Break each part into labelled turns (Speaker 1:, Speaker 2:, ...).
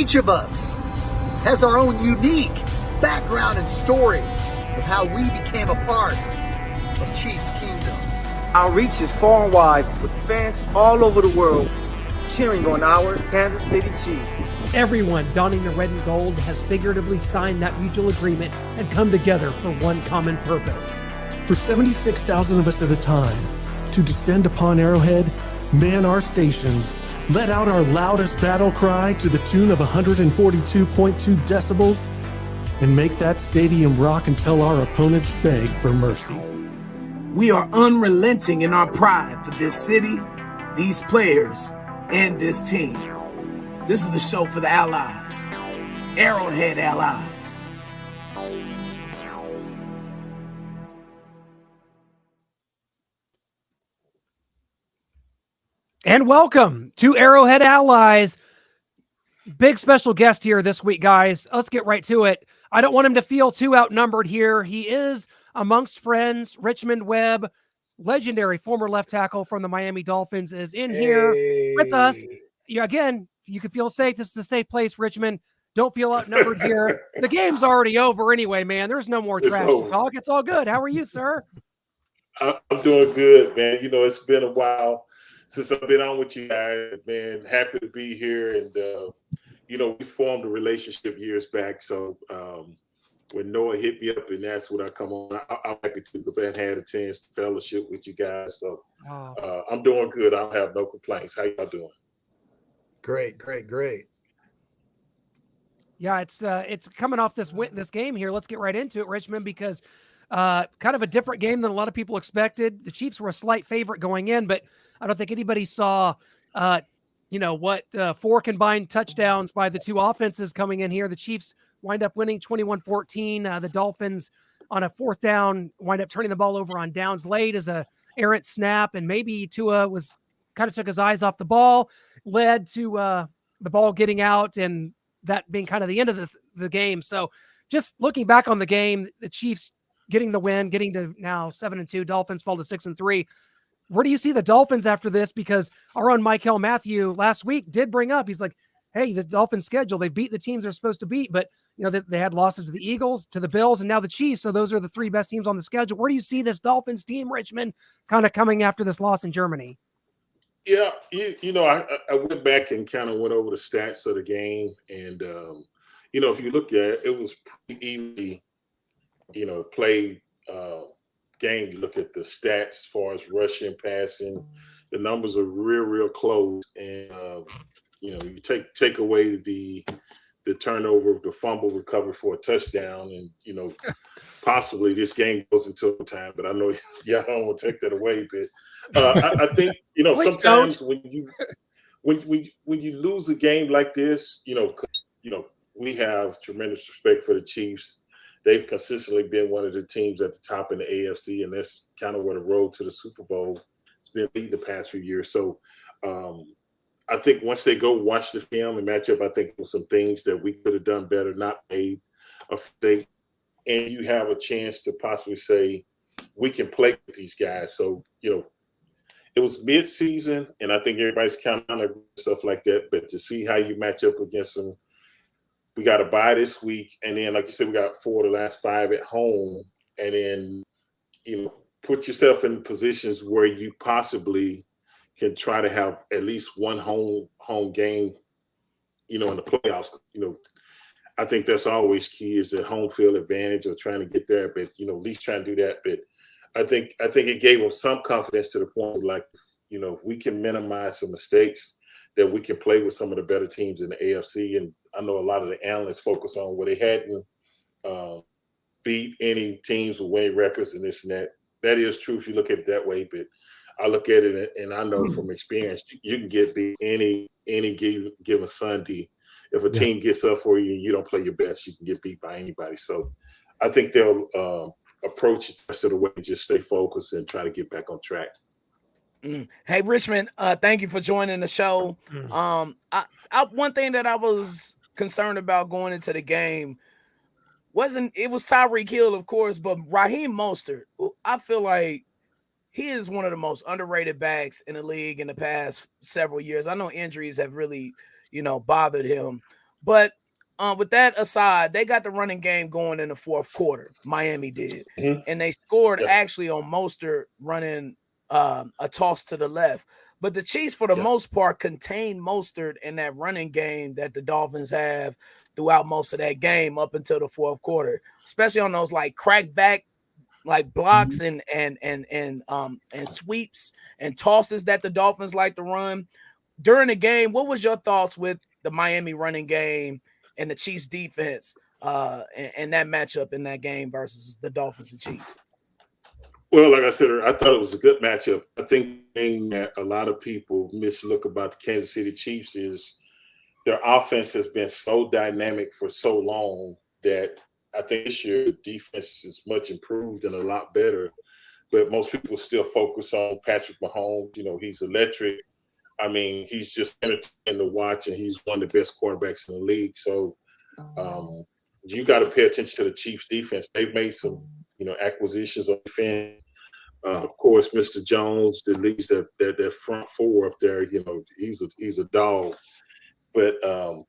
Speaker 1: Each of us has our own unique background and story of how we became a part of Chiefs Kingdom.
Speaker 2: Our reach is far and wide with fans all over the world cheering on our Kansas City Chiefs.
Speaker 3: Everyone donning the red and gold has figuratively signed that mutual agreement and come together for one common purpose.
Speaker 4: For 76,000 of us at a time, to descend upon Arrowhead, man our stations, let out our loudest battle cry to the tune of 142.2 decibels, and make that stadium rock until our opponents beg for mercy.
Speaker 5: We are unrelenting in our pride for this city, these players, and this team. This is the show for the Allies, Arrowhead Allies.
Speaker 3: And welcome to Arrowhead Allies. Big special guest here this week, guys. Let's get right to it. I don't want him to feel too outnumbered here. He is amongst friends. Richmond Webb, legendary former left tackle from the Miami Dolphins, is in here with us. Again, you can feel safe. This is a safe place, Richmond. Don't feel outnumbered here. The game's already over anyway, man. There's no more trash to talk. It's all good. How are you, sir?
Speaker 6: I'm doing good, man. You know, it's been a while since I've been on with you guys, man. Happy to be here. And, you know, we formed a relationship years back. So when Noah hit me up and asked would I come on, I'm happy to because I had a chance to fellowship with you guys. So I'm doing good. I don't have no complaints. How y'all doing?
Speaker 1: Great.
Speaker 3: Yeah, it's coming off this game here. Let's get right into it, Richmond, because kind of a different game than a lot of people expected. The Chiefs were a slight favorite going in, but I don't think anybody saw, four combined touchdowns by the two offenses coming in here. The Chiefs wind up winning 21-14. The Dolphins on a fourth down wind up turning the ball over on downs late as a errant snap, and maybe Tua was kind of took his eyes off the ball, led to the ball getting out, and that being kind of the end of the game. So just looking back on the game, the Chiefs getting the win, getting to now 7-2, Dolphins fall to 6-3. Where do you see the Dolphins after this? Because our own Michael Matthew last week did bring up, he's like, hey, the Dolphins schedule, they beat the teams they're supposed to beat, but you know, they had losses to the Eagles, to the Bills, and now the Chiefs. So those are the three best teams on the schedule. Where do you see this Dolphins team, Richmond, kind of coming after this loss in Germany?
Speaker 6: Yeah, I went back and kind of went over the stats of the game. And, if you look at it, it was pretty evenly, played game. You look at the stats as far as rushing, passing, the numbers are real close. And, you take away the turnover, the fumble recovery for a touchdown, and, possibly this game goes into overtime, but I know y'all don't want to take that away. But I think, sometimes when you lose a game like this, we have tremendous respect for the Chiefs. They've consistently been one of the teams at the top in the AFC, and that's kind of where the road to the Super Bowl has been leading the past few years. So I think once they go watch the film and match up, I think there's some things that we could have done better, not made a mistake. And you have a chance to possibly say, we can play with these guys. So, it was mid-season, and I think everybody's kind of stuff like that. But to see how you match up against them, we got a bye this week. And then, like you said, we got 4 of the last 5 at home. And then, put yourself in positions where you possibly can try to have at least one home game, in the playoffs. I think that's always key, is the home field advantage or trying to get there, but at least trying to do that. But I think it gave them some confidence to the point, like, if we can minimize some mistakes, that we can play with some of the better teams in the AFC. And I know a lot of the analysts focus on where they hadn't beat any teams with winning records and this and that. That is true if you look at it that way, but I look at it and I know from experience, you can get beat any given Sunday. If a team gets up for you and you don't play your best, you can get beat by anybody. So I think they'll approach it the rest of the way and just stay focused and try to get back on track.
Speaker 5: Hey, Richmond, thank you for joining the show. One thing that I was concerned about going into the game was Tyreek Hill, of course, but Raheem Mostert. I feel like he is one of the most underrated backs in the league in the past several years. I know injuries have really, bothered him, But with that aside, they got the running game going in the fourth quarter. Miami did, and they scored actually on Mostert running a toss to the left. But the Chiefs, for the most part, contained Mostert in that running game that the Dolphins have throughout most of that game up until the fourth quarter, especially on those like crackback like blocks and sweeps and tosses that the Dolphins like to run during the game. What was your thoughts with the Miami running game and the Chiefs defense and that matchup in that game versus the Dolphins and Chiefs?
Speaker 6: Well, like I said, I thought it was a good matchup. I think the thing that a lot of people mislook about the Kansas City Chiefs is their offense has been so dynamic for so long that I think this year the defense is much improved and a lot better. But most people still focus on Patrick Mahomes. You know, he's electric. I mean, he's just entertaining to watch, and he's one of the best quarterbacks in the league. So you got to pay attention to the Chiefs defense. They've made some, acquisitions on defense. Of course, Mr. Jones, that leads that front four up there, he's a dog. But I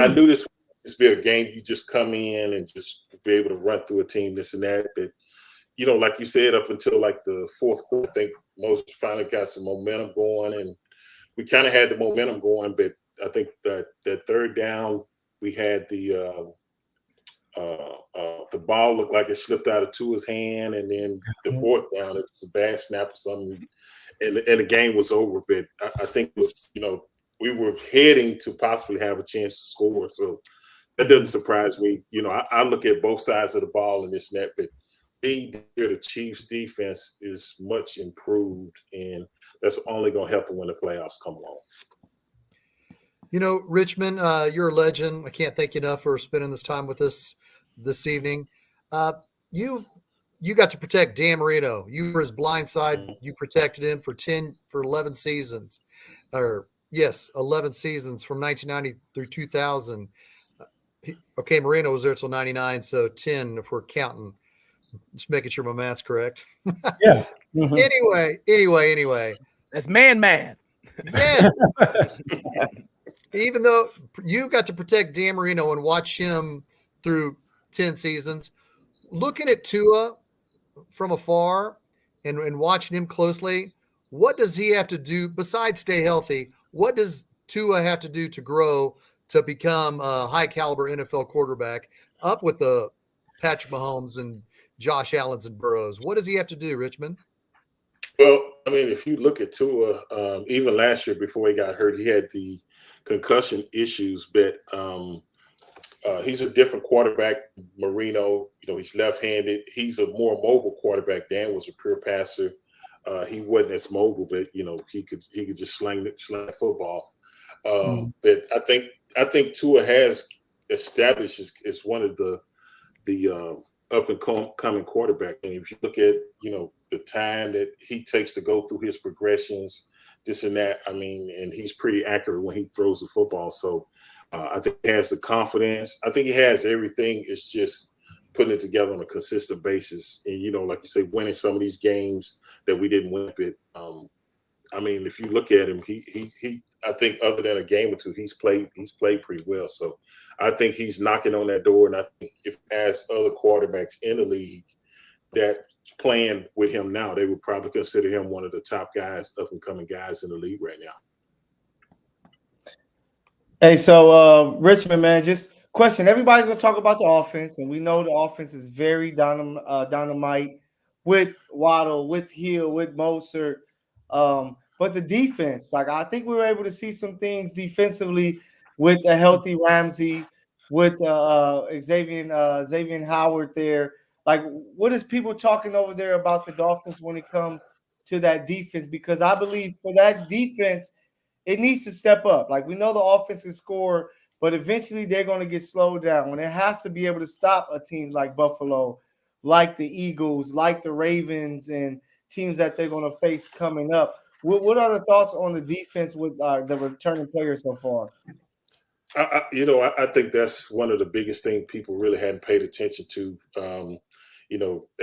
Speaker 6: knew this would be a game you just come in and just be able to run through a team, this and that. But like you said, up until like the fourth quarter, I think most finally got some momentum going, and we kind of had the momentum going. But I think that third down, we had the ball looked like it slipped out of Tua's hand, and then the fourth down, it was a bad snap or something, and the game was over. But I think it was, we were heading to possibly have a chance to score. So that doesn't surprise me. I look at both sides of the ball in this net, but the Chiefs defense is much improved, and that's only going to help them when the playoffs come along.
Speaker 1: Richmond, you're a legend. I can't thank you enough for spending this time with us this evening. You got to protect Dan Marino. You were his blind side. You protected him for 11 seasons, 11 seasons from 1990 through 2000. Okay, Marino was there till 99, so 10 if we're counting. Just making sure my math's correct.
Speaker 7: Yeah.
Speaker 1: Anyway.
Speaker 5: That's man math.
Speaker 1: Yes. Even though you got to protect Dan Marino and watch him through 10 seasons, looking at Tua from afar and watching him closely, what does he have to do besides stay healthy? What does Tua have to do to grow to become a high caliber NFL quarterback up with the Patrick Mahomes and Josh Allen's and Burrows? What does he have to do, Richmond?
Speaker 6: Well, I mean, if you look at Tua, even last year before he got hurt, he had the concussion issues, but he's a different quarterback. Marino, he's left-handed. He's a more mobile quarterback. Dan was a pure passer. He wasn't as mobile, but he could just sling the football. But I think Tua has established as one of the up and coming quarterback. And if you look at the time that he takes to go through his progressions, this and that, I mean, and he's pretty accurate when he throws the football. So I think he has the confidence. I think he has everything. It's just putting it together on a consistent basis. And, like you say, winning some of these games that we didn't win. But I mean, if you look at him, he I think other than a game or two, he's played pretty well. So I think he's knocking on that door. And I think if as other quarterbacks in the league that playing with him now, they would probably consider him one of the top guys, up and coming guys in the league right now.
Speaker 7: Hey, so Richmond, man, just question. Everybody's going to talk about the offense, and we know the offense is very dynamite with Waddle, with Hill, with Mostert. But the defense, like I think we were able to see some things defensively with a healthy Ramsey, with Xavier Howard there. Like, what is people talking over there about the Dolphins when it comes to that defense? Because I believe for that defense, it needs to step up. Like, we know the offense can score, but eventually they're going to get slowed down. And it has to be able to stop a team like Buffalo, like the Eagles, like the Ravens, and teams that they're going to face coming up. What are the thoughts on the defense with the returning players so far?
Speaker 6: I think that's one of the biggest things people really hadn't paid attention to.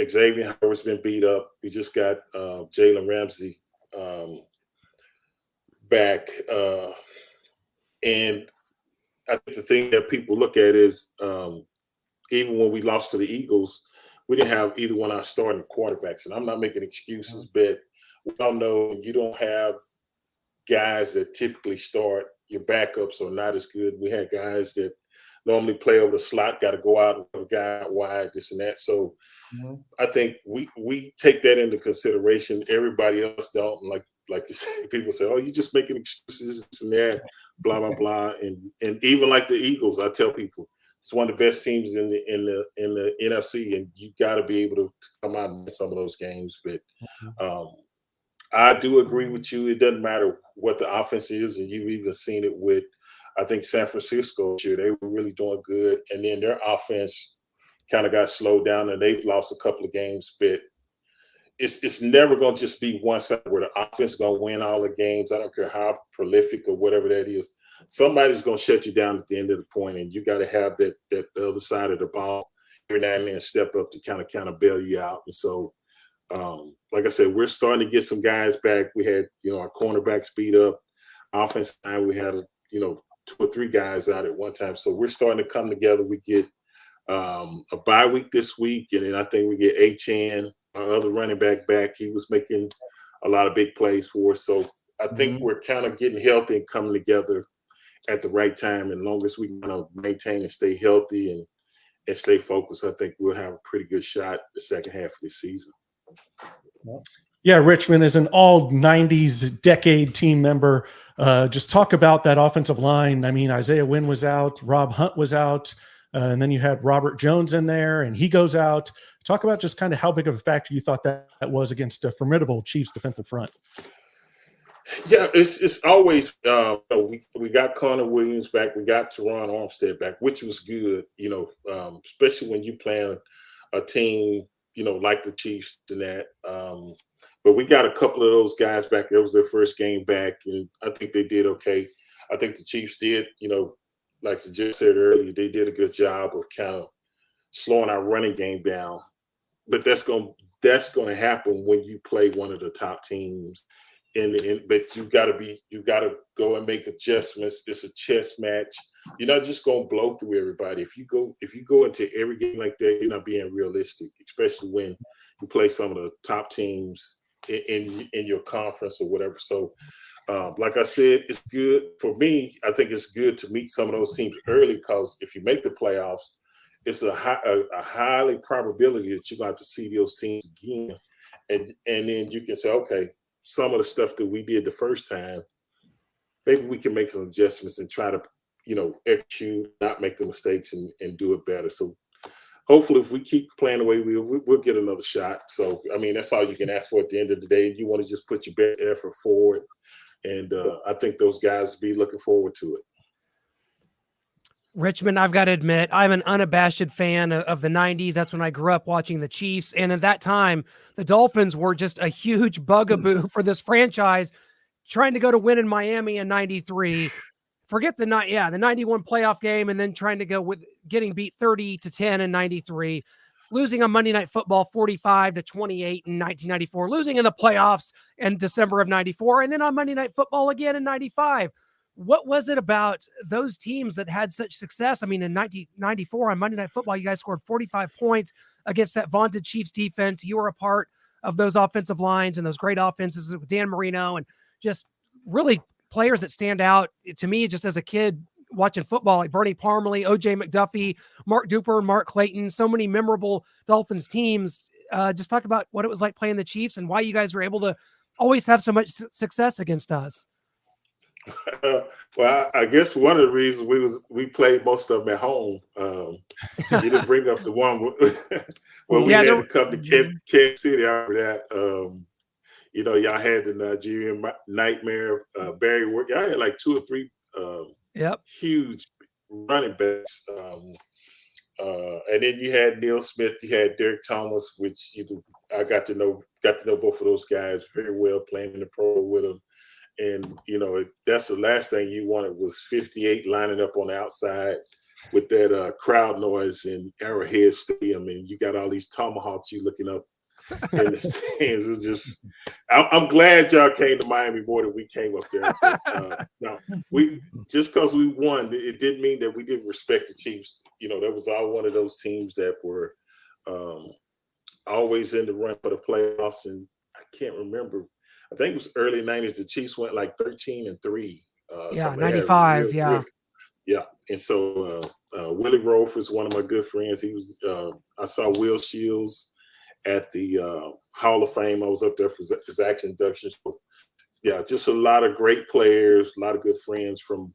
Speaker 6: Xavier Howard's been beat up. We just got Jalen Ramsey back. And I think the thing that people look at is even when we lost to the Eagles, we didn't have either one of our starting quarterbacks. And I'm not making excuses, but we all know you don't have guys that typically start. Your backups are not as good. We had guys that normally play over the slot, got to go out and put a guy out wide, this and that. So I think we take that into consideration. Everybody else don't. Like you say, people say, "Oh, you're just making excuses, this and that, blah blah blah." And even like the Eagles, I tell people it's one of the best teams in the NFC, and you got to be able to come out and win some of those games. But I do agree with you. It doesn't matter what the offense is, and you've even seen it with, I think, San Francisco this year. They were really doing good, and then their offense kind of got slowed down, and they've lost a couple of games. But it's never going to just be one side where the offense is going to win all the games. I don't care how prolific or whatever that is. Somebody's going to shut you down at the end of the point, and you got to have that the other side of the ball every now and then step up to kind of bail you out. And so, like I said, we're starting to get some guys back. We had, our cornerback speed up. Offense line, we had, 2 or 3 guys out at one time. So we're starting to come together. We get a bye week this week, and then I think we get H.N., our other running back. He was making a lot of big plays for us. So I think we're kind of getting healthy and coming together at the right time. And long as we kind of maintain and stay healthy and stay focused, I think we'll have a pretty good shot the second half of the season.
Speaker 4: Yeah, Richmond is an all 90s decade team member. Just talk about that offensive line. I mean, Isaiah Wynn was out, Rob Hunt was out, and then you had Robert Jones in there, and he goes out. Talk about just kind of how big of a factor you thought that was against a formidable Chiefs defensive front.
Speaker 6: Yeah, it's always we got Connor Williams back, we got Teron Armstead back, which was good, especially when you playing a team, like the Chiefs and that. But we got a couple of those guys back. It was their first game back, and I think they did okay. I think the Chiefs did, like I just said earlier, they did a good job of kind of slowing our running game down. But that's going to happen when you play one of the top teams. But you got to go and make adjustments. It's a chess match. You're not just going to blow through everybody. If you go into every game like that, you're not being realistic, especially when you play some of the top teams in your conference or whatever. So, like I said, it's good for me. I think it's good to meet some of those teams early, because if you make the playoffs, it's a highly probability that you're going to have to see those teams again, and then you can say, okay, some of the stuff that we did the first time, maybe we can make some adjustments and try to, execute, not make the mistakes, and do it better. So hopefully, if we keep playing the way we'll get another shot. So, I mean, that's all you can ask for at the end of the day. You want to just put your best effort forward. And I think those guys will be looking forward to it.
Speaker 3: Richmond, I've got to admit, I'm an unabashed fan of the 90s. That's when I grew up watching the Chiefs. And at that time, the Dolphins were just a huge bugaboo for this franchise, trying to go to win in Miami in 93. Forget the 91 playoff game, and then trying to go with getting beat 30-10 in 93, losing on Monday Night Football 45-28 in 1994, losing in the playoffs in December of 94, and then on Monday Night Football again in 95. What was it about those teams that had such success? I mean, in 1994 on Monday Night Football, you guys scored 45 points against that vaunted Chiefs defense. You were a part of those offensive lines and those great offenses with Dan Marino, and just really players that stand out to me just as a kid watching football, like Bernie Parmalee, O.J. McDuffie, Mark Duper, Mark Clayton, so many memorable Dolphins teams. Just talk about what it was like playing the Chiefs and why you guys were able to always have so much success against us.
Speaker 6: Well, I guess one of the reasons we played most of them at home. You didn't bring up the one where we had to come to Kansas City after that. Y'all had the Nigerian Nightmare, Barry Work. Y'all had like 2 or 3 huge running backs. And then you had Neil Smith, you had Derek Thomas, which I got to know both of those guys very well, playing in the pro with them. And, that's the last thing you wanted was 58 lining up on the outside with that crowd noise in Arrowhead Stadium. And you got all these tomahawks you looking up in the stands. It was just, I'm glad y'all came to Miami more than we came up there. But, no, just because we won, it didn't mean that we didn't respect the Chiefs. You know, that was all one of those teams that were always in the run for the playoffs. And I can't remember. I think it was early 90s. The Chiefs went like 13-3.
Speaker 3: Yeah, 95.
Speaker 6: Yeah. And so Willie Rofe was one of my good friends. He was, I saw Will Shields at the Hall of Fame. I was up there for Zach's induction. So, yeah, just a lot of great players, a lot of good friends from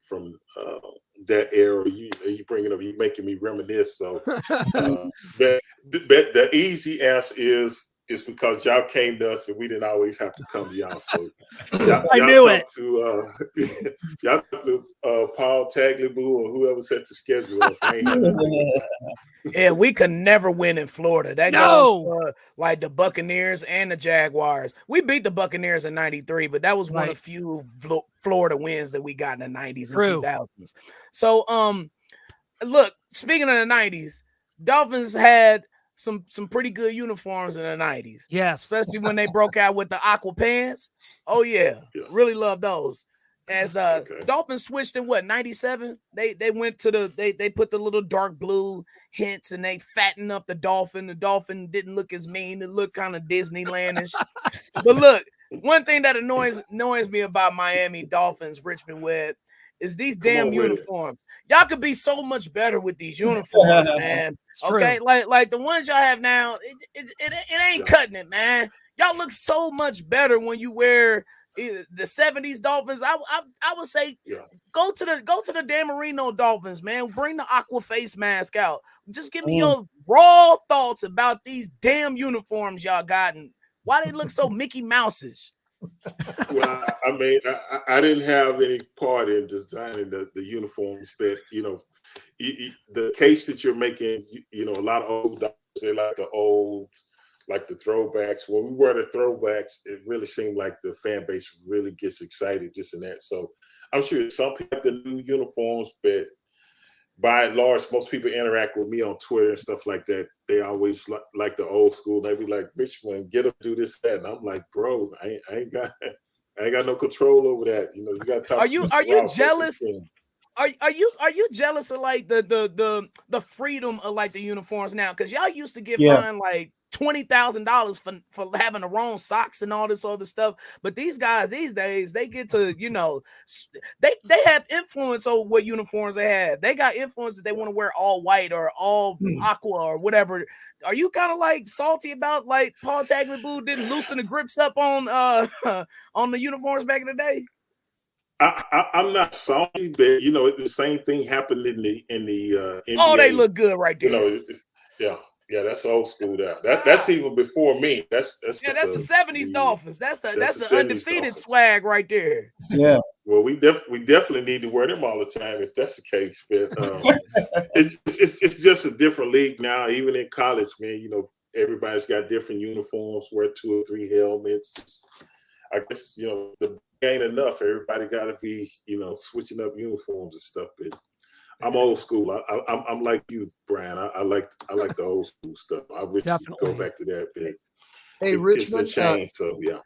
Speaker 6: that era. You bring it up, you making me reminisce. So the easy answer is because y'all came to us and we didn't always have to come to y'all. So
Speaker 3: I knew it.
Speaker 6: Y'all talk to Paul Tagliabue or whoever set the schedule up. I ain't had nothing to do with that.
Speaker 5: Yeah, we could never win in Florida. That goes for like the Buccaneers and the Jaguars. We beat the Buccaneers in '93, but that was one of few Florida wins that we got in the '90s and 2000s. So, look, speaking of the '90s, Dolphins had some pretty good uniforms in the '90s.
Speaker 3: Yes,
Speaker 5: especially when they broke out with the aqua pants. Oh yeah. Really love those. As Dolphins switched in what, 97? They went to they put the little dark blue hints and they fattened up the Dolphin. The Dolphin didn't look as mean. It looked kind of Disneylandish. But look, one thing that annoys me about Miami Dolphins, Richmond Webb, is these damn uniforms. Y'all could be so much better with these uniforms, man. Okay, like the ones y'all have now, it ain't cutting it, man. Y'all look so much better when you wear the 70s Dolphins. I would say go to the Dan Marino Dolphins, man. Bring the aqua face mask out. Just give me your raw thoughts about these damn uniforms y'all got and why they look so Mickey Mouse-ish.
Speaker 6: Well, I mean, I didn't have any part in designing the uniforms, but you know, the case that you're making, you know, a lot of old Dolphins, they like the throwbacks. When we wear the throwbacks, it really seemed like the fan base really gets excited, this and that. So I'm sure some people like the new uniforms, but by and large, most people interact with me on Twitter and stuff like that. They always like the old school. They be like, Richmond, get up, do this, that. And I'm like, bro, I ain't got no control over that. You know, you got to talk.
Speaker 5: Are you jealous? Are you jealous of like the freedom of like the uniforms now? Because y'all used to get fined like $20,000 for having the wrong socks and all this other stuff. But these guys these days, they get to, you know, they have influence over what uniforms they have. They got influence that they want to wear all white or all aqua or whatever. Are you kind of like salty about like Paul Tagliabue didn't loosen the grips up on the uniforms back in the day?
Speaker 6: I'm not salty, but you know, the same thing happened in the NBA.
Speaker 5: Oh, they look good right there.
Speaker 6: You know, yeah, that's old school. That's even before me. That's the
Speaker 5: 70s Dolphins. That's the undefeated Dolphins swag right there.
Speaker 7: Yeah.
Speaker 6: Well, we definitely need to wear them all the time if that's the case. But it's just a different league now. Even in college, man, you know, everybody's got different uniforms. Wear 2 or 3 helmets. I guess, you know, the ain't enough. Everybody got to be, you know, switching up uniforms and stuff. But I'm old school. I'm like you, Brian. I like the old school stuff. I wish you could go back to that. But
Speaker 1: hey, Richmond,
Speaker 6: it's a change. So yeah.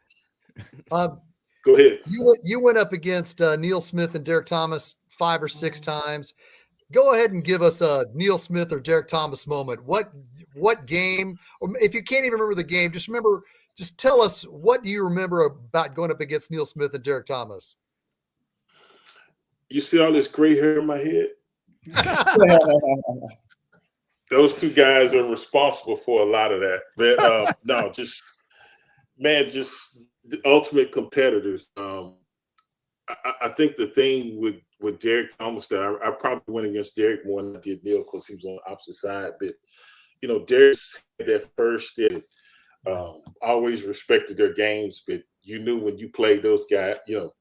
Speaker 1: Go ahead. You went up against Neil Smith and Derek Thomas 5 or 6 times. Go ahead and give us a Neil Smith or Derek Thomas moment. What game? Or if you can't even remember the game, just tell us, what do you remember about going up against Neil Smith and Derek Thomas?
Speaker 6: You see all this gray hair in my head? Those 2 guys are responsible for a lot of that. But no, just the ultimate competitors. I think the thing with Derek Thomas that I probably went against Derek more than I did Neil because he was on the opposite side. But you know, Derek's had that first step. Always respected their games, but you knew when you played those guys, you know,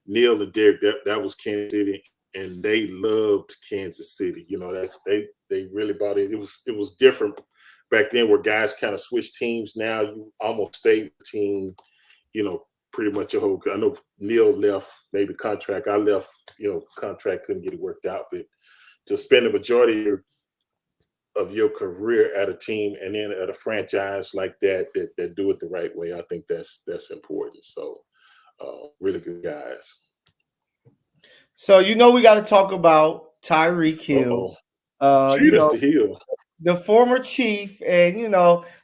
Speaker 6: Neil and Derek, that was Kansas City, and they loved Kansas City. You know, they really bought it. It was different back then where guys kind of switched teams. Now you almost stay with the team, you know, pretty much your whole. I know Neil left maybe contract. I left, you know, contract, couldn't get it worked out, but to spend the majority of your career at a team and then at a franchise like that do it the right way. I think that's important. So really good guys.
Speaker 7: So we got to talk about Tyreek Hill.
Speaker 6: Cheetahs to Hill.
Speaker 7: The former Chief, and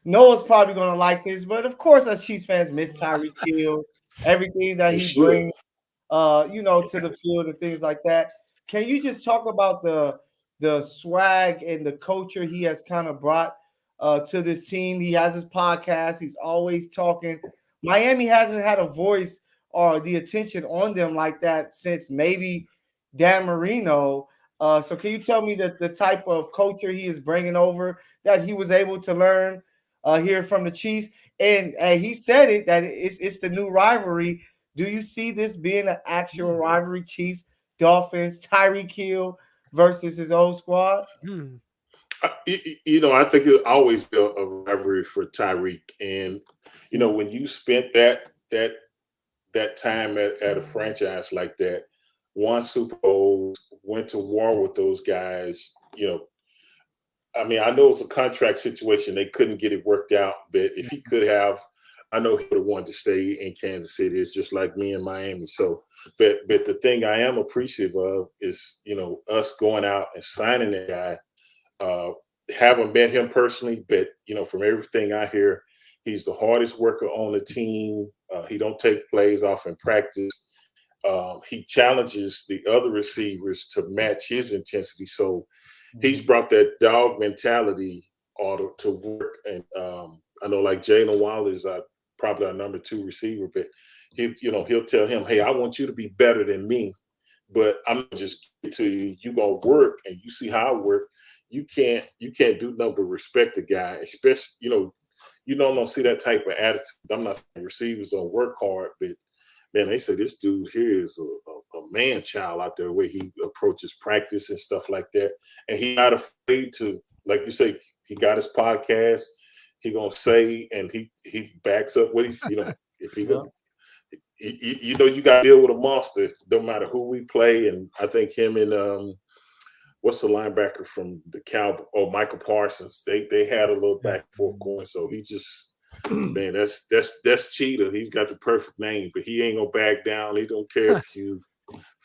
Speaker 7: Noah's probably gonna like this, but of course, as Chiefs fans, miss Tyreek Hill, everything that he brings, to the field and things like that. Can you just talk about the swag and the culture he has kind of brought to this team? He has his podcast. He's always talking. Miami hasn't had a voice or the attention on them like that since maybe Dan Marino. So can you tell me the type of culture he is bringing over that he was able to learn here from the Chiefs? And he said it, that it's the new rivalry. Do you see this being an actual rivalry, Chiefs, Dolphins, Tyreek Hill versus his old squad?
Speaker 6: I think it'll always be a rivalry for Tyreek. And, when you spent that time at a franchise like that, won Super Bowls, went to war with those guys, I know it's a contract situation. They couldn't get it worked out, but if he could have, I know he would have wanted to stay in Kansas City. It's just like me in Miami. So, but the thing I am appreciative of is, us going out and signing that guy. Haven't met him personally, but, from everything I hear, he's the hardest worker on the team. He don't take plays off in practice. He challenges the other receivers to match his intensity. So he's brought that dog mentality to work. And I know like Jalen Waller is probably our number 2 receiver, but he'll tell him, hey, I want you to be better than me, but I'm gonna just get to you. You gonna work, and you see how I work. You can't do nothing but respect the guy, especially, you don't see that type of attitude. I'm not saying receivers don't work hard, but man, they say this dude here is a man child out there, the way he approaches practice and stuff like that. And he's not afraid to, like you say, he got his podcast. He gonna say, and he backs up what he's, if he go, you got to deal with a monster, no matter who we play. And I think him and what's the linebacker from the Cowboys? Oh, Michael Parsons. They had a little back and forth going. So he just, man, that's Cheetah. He's got the perfect name, but he ain't gonna back down. He don't care if you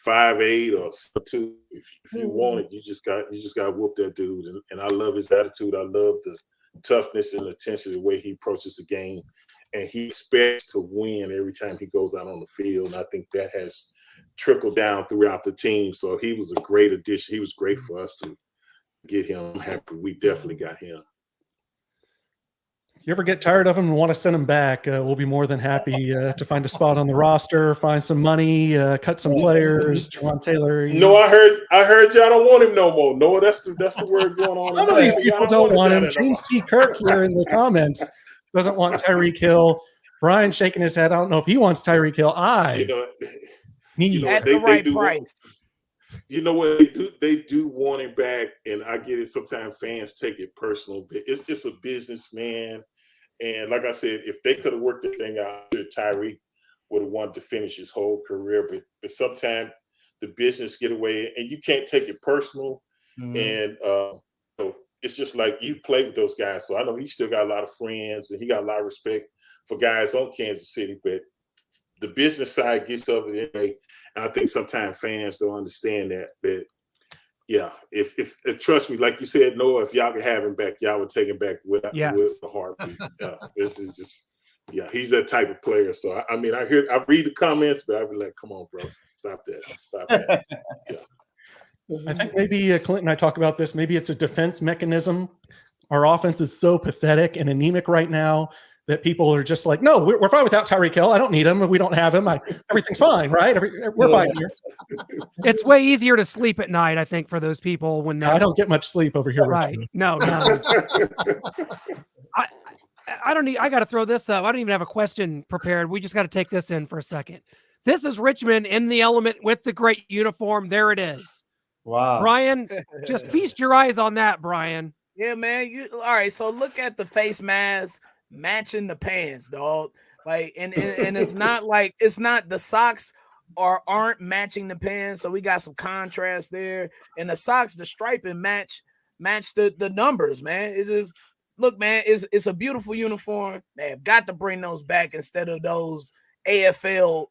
Speaker 6: 5'8" or 2. If you want it, you just got to whoop that dude. And I love his attitude. I love the toughness and intensity, the way he approaches the game, and he expects to win every time he goes out on the field. And I think that has trickled down throughout the team. So he was a great addition. He was great for us to get him. I'm happy we definitely got him.
Speaker 4: If you ever get tired of him and want to send him back, we'll be more than happy to find a spot on the roster, find some money, cut some players. Juwan Taylor.
Speaker 6: No, I heard y'all don't want him no more. No, that's the word going on.
Speaker 4: Some of these people don't want him. James T. Kirk here in the comments doesn't want Tyreek Hill. Brian shaking his head. I don't know if he wants Tyreek Hill.
Speaker 5: At the right price.
Speaker 6: You know what they do want him back, and I get it. Sometimes fans take it personal, but it's a business, man. And like I said, if they could have worked the thing out, Tyreek would have wanted to finish his whole career. But sometimes the business get away, and you can't take it personal. And it's just like you've played with those guys, so I know he still got a lot of friends, and he got a lot of respect for guys on Kansas City, but the business side gets of it anyway. And I think sometimes fans don't understand that. But yeah, if trust me, like you said, Noah, if y'all could have him back, y'all would take him back with a heartbeat. This is just, he's that type of player. So I read the comments, but I'd be like, come on, bro, stop that. Yeah.
Speaker 4: I think maybe Clint and I talk about this. Maybe it's a defense mechanism. Our offense is so pathetic and anemic right now that people are just like, no, we're fine without Tyreek Hill. I don't need him. We don't have him. Everything's fine, right? We're fine here.
Speaker 3: It's way easier to sleep at night, I think, for those people when
Speaker 4: I don't get much sleep over here.
Speaker 3: Right?
Speaker 4: Richmond.
Speaker 3: No. I got to throw this up. I don't even have a question prepared. We just got to take this in for a second. This is Richmond in the element with the great uniform. There it is.
Speaker 7: Wow,
Speaker 3: Brian, just feast your eyes on that, Brian.
Speaker 5: Yeah, man. All right. So look at the face mask matching the pants, dog. Like, and it's not the socks aren't matching the pants, so we got some contrast there. And the socks, the striping match match the numbers, man. It's just look, man, it's a beautiful uniform. They have got to bring those back instead of those Arena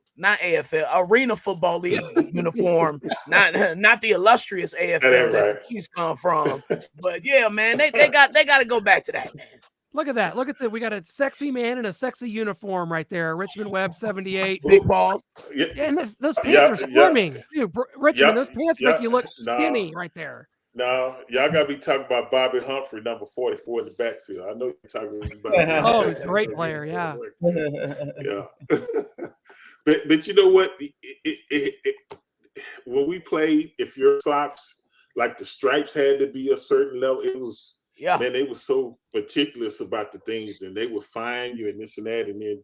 Speaker 5: Football League uniform, not the illustrious AFL that the Chiefs come from. But yeah, man, they got to go back to that, man.
Speaker 3: Look at that. Look at that. We got a sexy man in a sexy uniform right there. Richmond Webb, 78.
Speaker 5: Big balls.
Speaker 3: Yeah, and those pants are slimming. Dude, Richmond, those pants make you look skinny right there.
Speaker 6: No, y'all got to be talking about Bobby Humphrey, number 44 in the backfield. I know you're talking about.
Speaker 3: Oh, he's a great player, yeah.
Speaker 6: Yeah. but you know what? When we played, if your socks, like the stripes had to be a certain level, it was, man, they were so meticulous about the things, and they would fine you and this and that. And then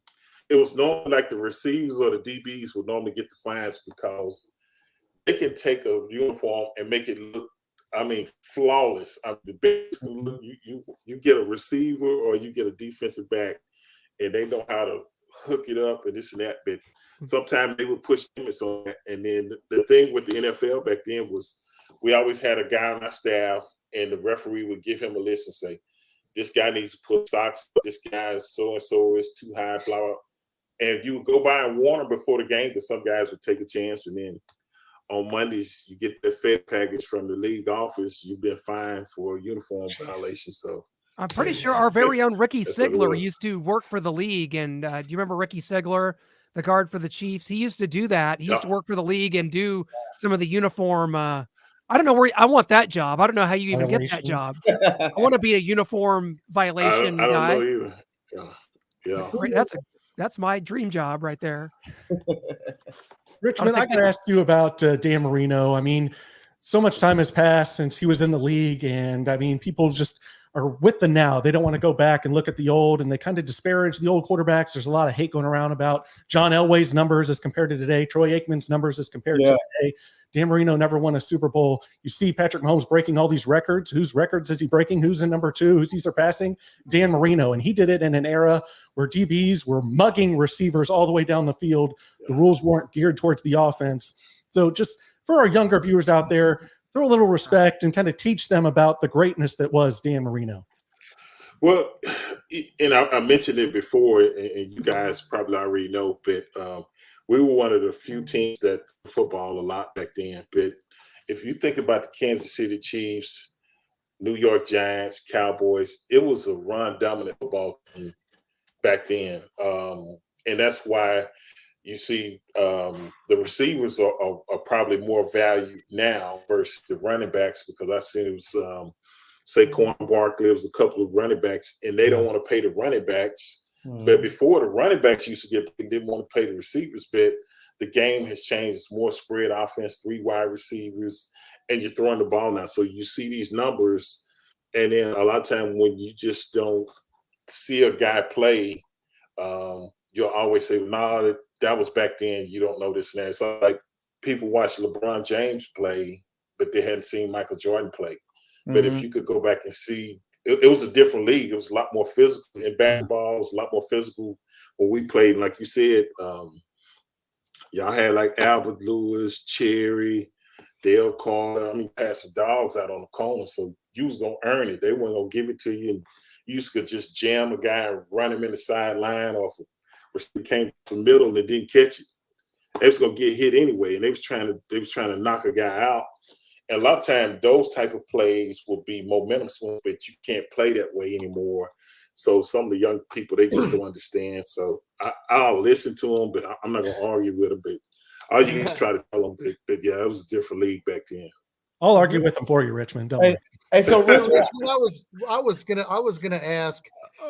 Speaker 6: it was normally like the receivers or the DBs would normally get the fines because they can take a uniform and make it look, flawless. The best you get a receiver or you get a defensive back, and they know how to hook it up and this and that. But sometimes they would push limits on that. And then the thing with the NFL back then was we always had a guy on our staff, and the referee would give him a list and say, "This guy needs to put socks. This guy is so and so is too high." Blah blah. And you would go by and warn them before the game, because some guys would take a chance, and then on Mondays, you get the Fed package from the league office. You've been fined for a uniform violation. So
Speaker 3: I'm pretty sure our very own Ricky Sigler used to work for the league. And do you remember Ricky Sigler, the guard for the Chiefs? He used to do that. He used to work for the league and do some of the uniform. I don't know where I want that job. I don't know how you even get that job. I want to be a uniform violation guy.
Speaker 6: I don't know either. Yeah.
Speaker 3: That's my dream job right there.
Speaker 4: Richmond, I got to ask you about Dan Marino. I mean, so much time has passed since he was in the league, and I mean, people just are with the now. They don't want to go back and look at the old, and they kind of disparage the old quarterbacks. There's a lot of hate going around about John Elway's numbers as compared to today, Troy Aikman's numbers as compared to today. Dan Marino never won a Super Bowl. You see Patrick Mahomes breaking all these records. Whose records is he breaking? Who's in number 2? Who's he surpassing? Dan Marino. And he did it in an era where DBs were mugging receivers all the way down the field. The rules weren't geared towards the offense. So just for our younger viewers out there, throw a little respect and kind of teach them about the greatness that was Dan Marino.
Speaker 6: Well, and I mentioned it before, and you guys probably already know, but we were one of the few teams that football a lot back then. But if you think about the Kansas City Chiefs, New York Giants, Cowboys, it was a run-dominant football team back then. And that's why you see the receivers are probably more valued now versus the running backs, because I seen it was Saquon Barkley, there was a couple of running backs, and they don't want to pay the running backs. But before, the running backs used to get, they didn't want to pay the receivers. But the game has changed. It's more spread offense, 3 wide receivers, and you're throwing the ball now. So you see these numbers, and then a lot of time when you just don't see a guy play, you'll always say, "Nah, that was back then. You don't know this and that." It's like people watch LeBron James play, but they hadn't seen Michael Jordan play. But if you could go back and see, it was a different league. It was a lot more physical. In basketball, it was a lot more physical when we played. Like you said, y'all had like Albert Lewis, Cherry, Dale Carter. I mean, passing dogs out on the corner. So you was going to earn it. They weren't going to give it to you. And you could just jam a guy and run him in the sideline, or if it came to the middle and they didn't catch it, they was going to get hit anyway. And they was trying to knock a guy out. And a lot of times those type of plays will be momentum swings, but you can't play that way anymore. So some of the young people, they just don't understand. So I'll listen to them, but I'm not going to argue with them. But I'll just try to tell them. But yeah, it was a different league back then.
Speaker 4: I'll argue with them for you, Richmond. Don't worry.
Speaker 7: Hey, so
Speaker 1: Richmond, I was gonna ask,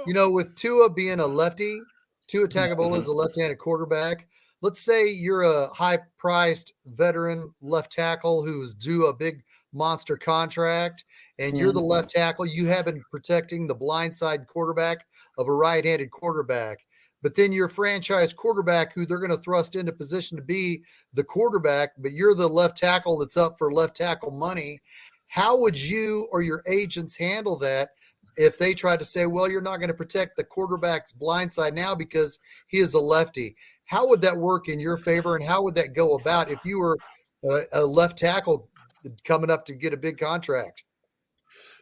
Speaker 1: with Tua being a lefty, Tua Tagovailoa is a left-handed quarterback. Let's say you're a high-priced veteran left tackle who's due a big monster contract, and you're the left tackle. You have been protecting the blindside quarterback of a right-handed quarterback. But then your franchise quarterback, who they're going to thrust into position to be the quarterback, but you're the left tackle that's up for left tackle money. How would you or your agents handle that if they tried to say, well, you're not going to protect the quarterback's blindside now because he is a lefty? How would that work in your favor, and how would that go about if you were a left tackle coming up to get a big contract?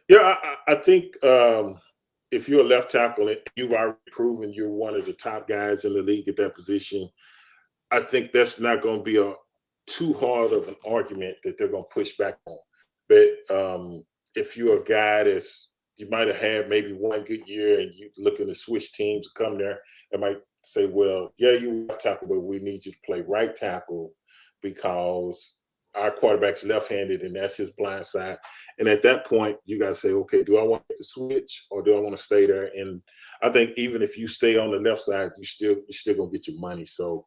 Speaker 6: Yeah, I think if you're a left tackle and you've already proven you're one of the top guys in the league at that position, I think that's not going to be a too hard of an argument that they're going to push back on. But if you're a guy you might have had maybe one good year and you're looking to switch teams to come there, they might say, well, yeah, you're left tackle, but we need you to play right tackle because our quarterback's left-handed and that's his blind side. And at that point, you got to say, okay, do I want to switch or do I want to stay there? And I think even if you stay on the left side, you're still going to get your money. So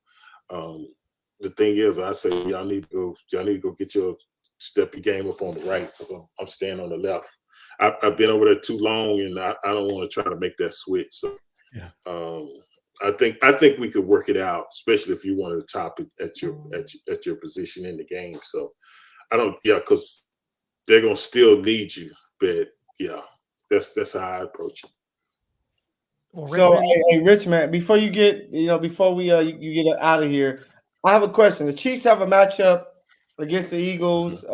Speaker 6: the thing is, I say y'all need to go step your game up on the right because I'm staying on the left. I've been over there too long, and I don't want to try to make that switch. So, yeah. I think we could work it out, especially if you wanted to top it at your position in the game. So, because they're gonna still need you. But yeah, that's how I approach it.
Speaker 3: Well,
Speaker 7: so, hey, Richmond, before you get, before we you get out of here, I have a question. The Chiefs have a matchup against the Eagles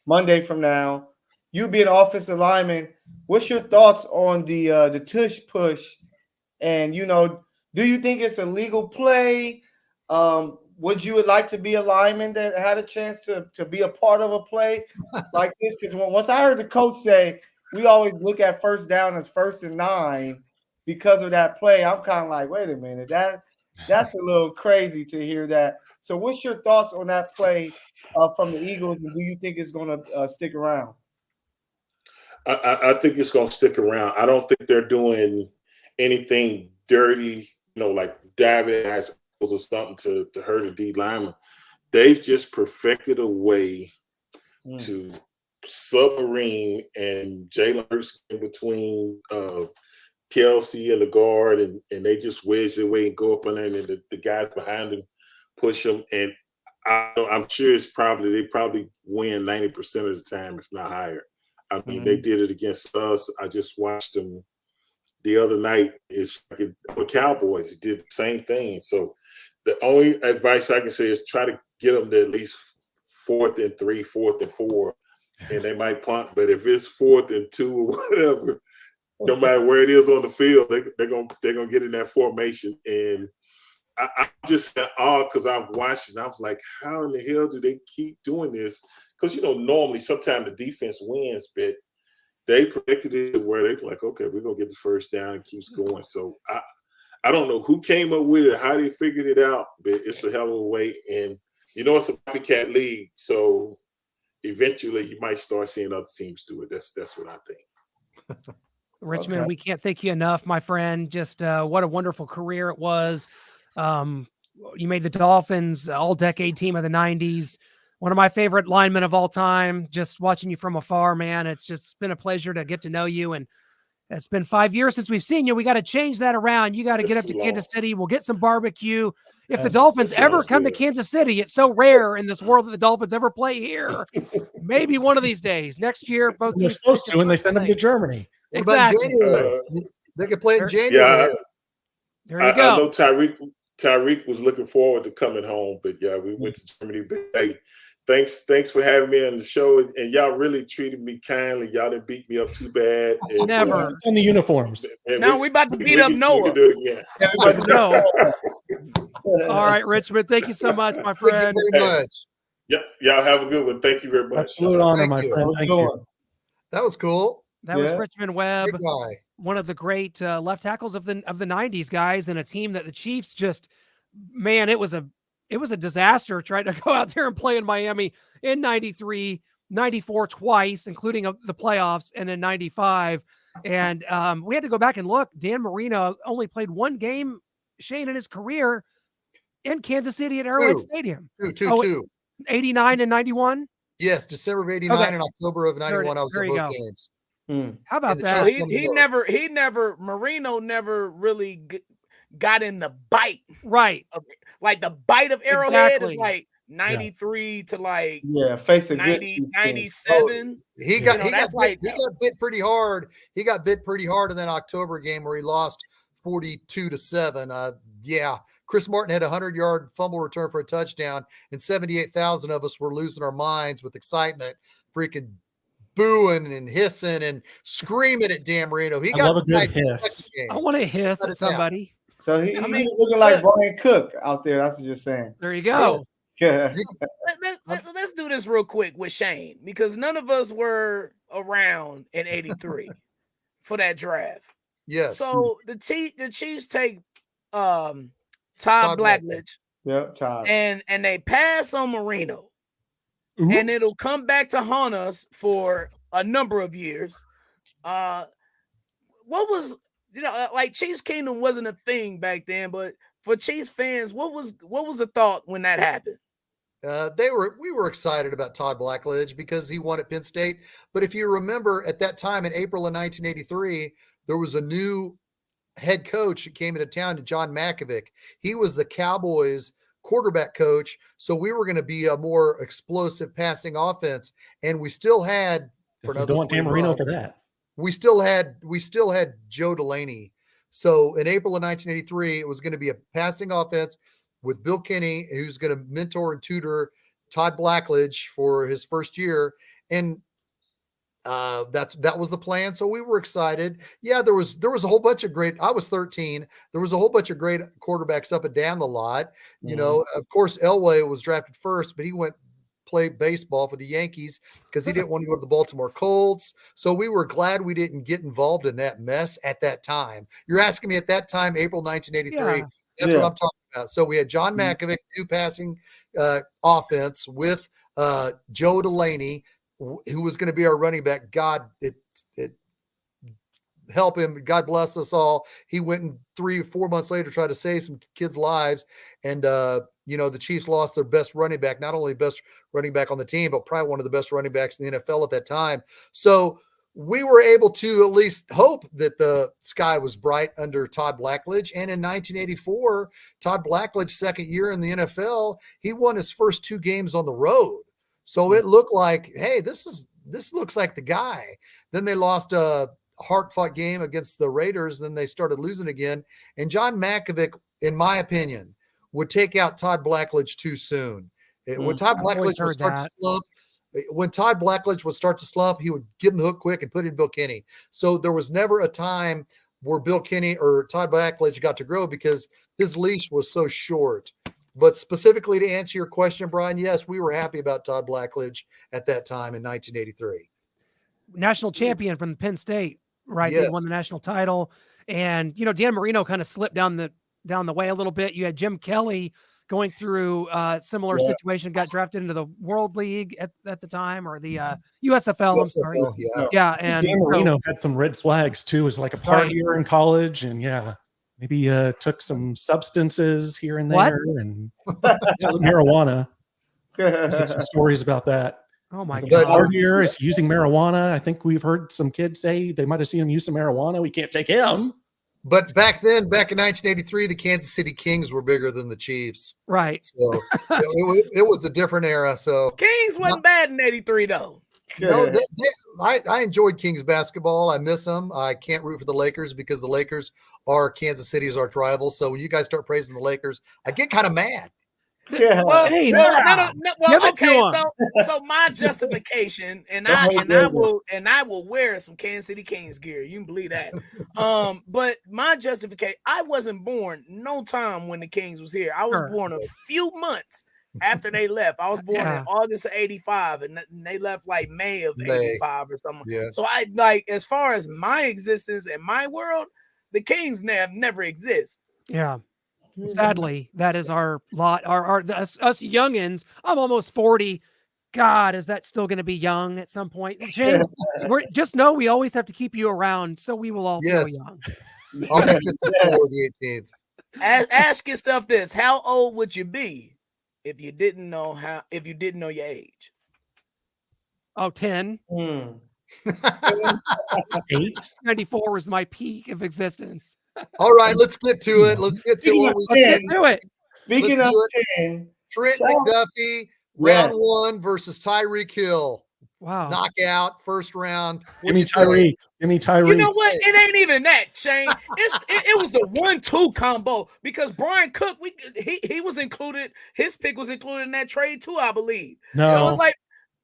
Speaker 7: Monday from now. You being offensive lineman, what's your thoughts on the tush push? And do you think it's a legal play? Would you like to be a lineman that had a chance to be a part of a play like this? Because once I heard the coach say we always look at first down as 1st and 9 because of that play, I'm kind of like, wait a minute, that's a little crazy to hear that. So, what's your thoughts on that play from the Eagles, and do you think it's going to stick around?
Speaker 6: I think it's going to stick around. I don't think they're doing anything dirty, like diving as or something to hurt a D lineman. They've just perfected a way to submarine and Jalen Hurts in between Kelsey and the guard, and they just wedge their way and go up on there, and the guys behind them push them. And I'm sure they probably win 90% of the time, if not higher. I mean, they did it against us. I just watched them the other night. The Cowboys did the same thing. So the only advice I can say is try to get them to at least 4th and 3, 4th and 4, and they might punt. But if it's 4th and 2 or whatever, no matter where it is on the field, they're gonna get in that formation. And I'm just in awe because I've watched it and I was like, how in the hell do they keep doing this? Because, normally sometimes the defense wins, but they predicted it where they're like, okay, we're going to get the first down and keeps going. So I don't know who came up with it, how they figured it out, but it's a hell of a way. And, it's a copycat league. So eventually you might start seeing other teams do it. That's what I think.
Speaker 3: Richmond, we can't thank you enough, my friend. Just what a wonderful career it was. You made the Dolphins all-decade team of the 90s. One of my favorite linemen of all time. Just watching you from afar, man. It's just been a pleasure to get to know you. And it's been 5 years since we've seen you. We got to change that around. You got to get up to Kansas City. We'll get some barbecue. If the Dolphins ever come to Kansas City, it's so rare in this world that the Dolphins ever play here. Maybe one of these days. Next year, both
Speaker 4: they're supposed to when they send them to Germany.
Speaker 3: Exactly.
Speaker 1: They could play in January.
Speaker 3: There you go.
Speaker 6: I know Tyreek was looking forward to coming home, but yeah, we went to Germany. But hey, thanks for having me on the show, and y'all really treated me kindly. Y'all didn't beat me up too bad. And,
Speaker 3: Never.
Speaker 4: In the uniforms.
Speaker 5: Now we about to beat up Noah.
Speaker 6: We can do it again.
Speaker 3: No. All right, Richmond. Thank you so much, my friend.
Speaker 1: Thank you very much.
Speaker 6: Yep. Y'all have a good one. Thank you very much.
Speaker 4: Absolute honor, my friend. Thank you.
Speaker 1: That was cool.
Speaker 3: That was Richmond Webb,
Speaker 1: Good guy.
Speaker 3: one of the great left tackles of the 90s, guys, and a team that the Chiefs just, man, it was a disaster trying to go out there and play in Miami in 93, 94 twice, including the playoffs, and in 95. And we had to go back and look. Dan Marino only played one game, Shane, in his career in Kansas City at Arrowhead Stadium.
Speaker 1: Two.
Speaker 3: 89 and 91?
Speaker 1: Yes, December of 89 and October of 91. I was at both games.
Speaker 3: How about that?
Speaker 5: So Marino never really got in the bite.
Speaker 3: Right.
Speaker 5: Like the bite of Arrowhead
Speaker 3: Exactly.
Speaker 5: is like 93 to like
Speaker 7: face a
Speaker 5: 90,
Speaker 7: good
Speaker 5: 97.
Speaker 1: He got bit pretty hard. He got bit pretty hard in that October game where he lost 42-7. Chris Martin had a 100-yard fumble return for a touchdown, and 78,000 of us were losing our minds with excitement. Freaking booing and hissing and screaming at Dan Marino. He
Speaker 4: I
Speaker 1: got
Speaker 4: love a
Speaker 1: the
Speaker 4: good hiss.
Speaker 3: I want to hiss
Speaker 1: Cut
Speaker 3: at
Speaker 1: it down.
Speaker 3: somebody.
Speaker 7: So he
Speaker 5: I mean,
Speaker 7: was looking like Brian Cook out there. That's what you're saying.
Speaker 3: There you go.
Speaker 7: Yeah.
Speaker 5: Let's do this real quick with Shane, because none of us were around in '83 for that draft.
Speaker 1: Yes.
Speaker 5: So the Chiefs take Todd Blackledge,
Speaker 7: Yep, Todd.
Speaker 5: and they pass on Marino, and it'll come back to haunt us for a number of years. What was, like, Chiefs Kingdom wasn't a thing back then, but for Chiefs fans, what was the thought when that happened?
Speaker 1: We were excited about Todd Blackledge because he won at Penn State. But if you remember, at that time in April of 1983, there was a new head coach that came into town, John Malkovich. He was the Cowboys quarterback coach. So we were going to be a more explosive passing offense. And we still had, for another,
Speaker 4: don't want Dan Marino for that.
Speaker 1: We still had Joe Delaney. So in April of 1983, it was going to be a passing offense with Bill Kenny, who's going to mentor and tutor Todd Blackledge for his first year. And that was the plan. So we were excited. Yeah, there was a whole bunch of great. I was 13. There was a whole bunch of great quarterbacks up and down the lot. You know, of course, Elway was drafted first, but he played baseball for the Yankees because he didn't want to go to the Baltimore Colts. So we were glad we didn't get involved in that mess at that time. You're asking me at that time, April 1983. That's what I'm talking about. So we had John Malkovich, new passing offense with Joe Delaney, who was going to be our running back. God, it help him. God bless us all. He went and 3 or 4 months later tried to save some kids' lives. And, the Chiefs lost their best running back, not only best running back on the team, but probably one of the best running backs in the NFL at that time. So we were able to at least hope that the sky was bright under Todd Blackledge. And in 1984, Todd Blackledge's second year in the NFL, he won his first 2 games on the road. So it looked like, hey, this looks like the guy. Then they lost a hard-fought game against the Raiders. Then they started losing again. And John Malkovich, in my opinion, would take out Todd Blackledge too soon. When Todd Blackledge would start to slump, he would give him the hook quick and put in Bill Kenny. So there was never a time where Bill Kenny or Todd Blackledge got to grow because his leash was so short. But specifically to answer your question, Brian, yes, we were happy about Todd Blackledge at that time in 1983.
Speaker 3: National champion from Penn State, right?
Speaker 1: Yes.
Speaker 3: They won the national title. And, Dan Marino kind of slipped down the way a little bit. You had Jim Kelly going through a similar situation, got drafted into the World League at the time, or the USFL. I'm sorry. Yeah. And
Speaker 4: Dan Marino had some red flags too, as like a partier in college. And maybe took some substances here and there and marijuana. Some stories about that.
Speaker 3: Oh my
Speaker 4: God.
Speaker 3: God.
Speaker 4: Is using marijuana. I think we've heard some kids say they might have seen him use some marijuana. We can't take him.
Speaker 1: But back in 1983, the Kansas City Kings were bigger than the Chiefs.
Speaker 3: Right.
Speaker 1: So it was a different era. So
Speaker 5: Kings wasn't bad in '83 though.
Speaker 1: No, I enjoyed Kings basketball. I miss them. I can't root for the Lakers because the Lakers are Kansas City's arch rival. So when you guys start praising the Lakers, I get kind of mad.
Speaker 7: Yeah.
Speaker 5: Well, okay. So my justification, and I will wear some Kansas City Kings gear. You can believe that. But my justification, I wasn't born no time when the Kings was here. I was born a few months after they left. I was born in August of '85, and they left like May of '85 or something. Yeah. So I as far as my existence in my world, the Kings never exist.
Speaker 3: Yeah. Sadly, that is our lot. Us youngins. I'm almost 40. God, is that still going to be young at some point? Shane, just know we always have to keep you around, so we will all feel young.
Speaker 1: I'll be 54 the 18th.
Speaker 5: Ask yourself this: how old would you be if you didn't know your age?
Speaker 3: Oh, 10.
Speaker 4: 8.
Speaker 3: 94 was my peak of existence.
Speaker 1: All right, let's get to it. Let's get to what we
Speaker 3: do it.
Speaker 7: Speaking of 10,
Speaker 1: Trent McDuffie, round 1 versus Tyreek Hill.
Speaker 3: Wow.
Speaker 1: Knockout, first round.
Speaker 4: Give me Tyreek.
Speaker 5: You know what? It ain't even that, Shane. It was the 1-2 combo because Brian Cook, he was included. His pick was included in that trade too, I believe.
Speaker 4: No.
Speaker 5: So it was like,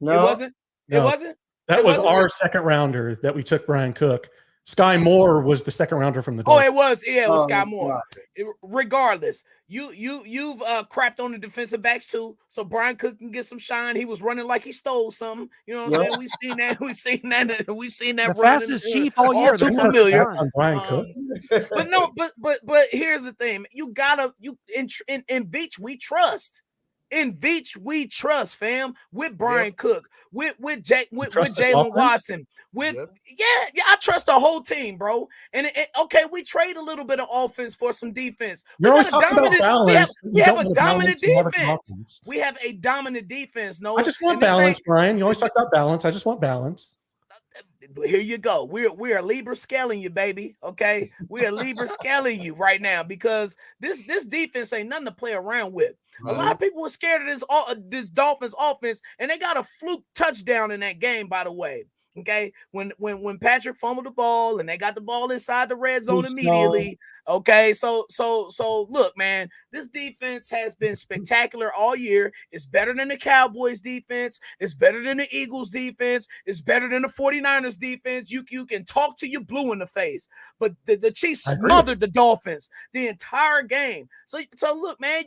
Speaker 7: no.
Speaker 5: it wasn't.
Speaker 4: No.
Speaker 5: It wasn't.
Speaker 4: That was our second rounder that we took, Brian Cook. Sky Moore was the second rounder from the Dolphins.
Speaker 5: Oh, it was. Yeah, it was
Speaker 7: Oh,
Speaker 5: Sky Moore. Regardless, you've crapped on the defensive backs too. So Brian Cook can get some shine. He was running like he stole something. You know what I'm saying? We've seen that. We've seen that.
Speaker 3: The fastest chief all year.
Speaker 5: Too familiar.
Speaker 4: On Brian Cook.
Speaker 5: But no, but here's the thing. You in Veach we trust. In Veach we trust, fam. With Brian Cook, with Jalen Watson. I trust the whole team, bro. And okay, we trade a little bit of offense for some defense.
Speaker 4: You're always talking about balance.
Speaker 5: We have a dominant defense. We have a dominant defense. No,
Speaker 4: I just want balance, Brian. You always talk about balance. I just want balance.
Speaker 5: Here you go. We are Libra scaling you, baby. Okay, we are Libra scaling you right now because this defense ain't nothing to play around with. A lot of people were scared of this Dolphins offense, and they got a fluke touchdown in that game, by the way. Okay, when Patrick fumbled the ball and they got the ball inside the red zone immediately. Okay, so look, man, this defense has been spectacular all year. It's better than the Cowboys defense. It's better than the Eagles defense. It's better than the 49ers defense. You can talk to you blue in the face, but the Chiefs smothered the Dolphins the entire game. So look, man,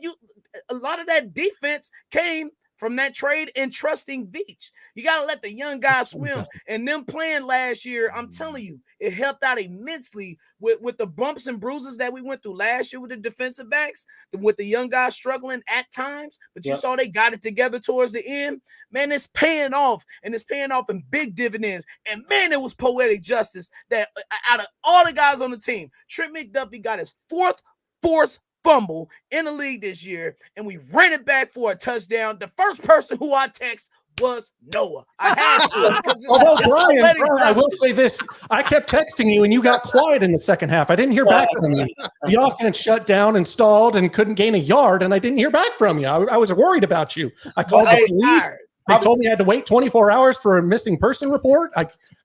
Speaker 5: a lot of that defense came from that trade and trusting Veach. You got to let the young guys swim. And them playing last year, I'm telling you, it helped out immensely with the bumps and bruises that we went through last year with the defensive backs, with the young guys struggling at times. But you saw they got it together towards the end. Man, it's paying off, and it's paying off in big dividends. And, man, it was poetic justice that out of all the guys on the team, Trent McDuffie got his fourth forced fumble in the league this year, and we ran it back for a touchdown. The first person who I text was Noah. I had to.
Speaker 4: Although Brian, I will say this. I kept texting you, and you got quiet in the second half. I didn't hear back from you. The offense shut down and stalled and couldn't gain a yard, and I didn't hear back from you. I was worried about you. I called the police. They told me I had to wait 24 hours for a missing person report.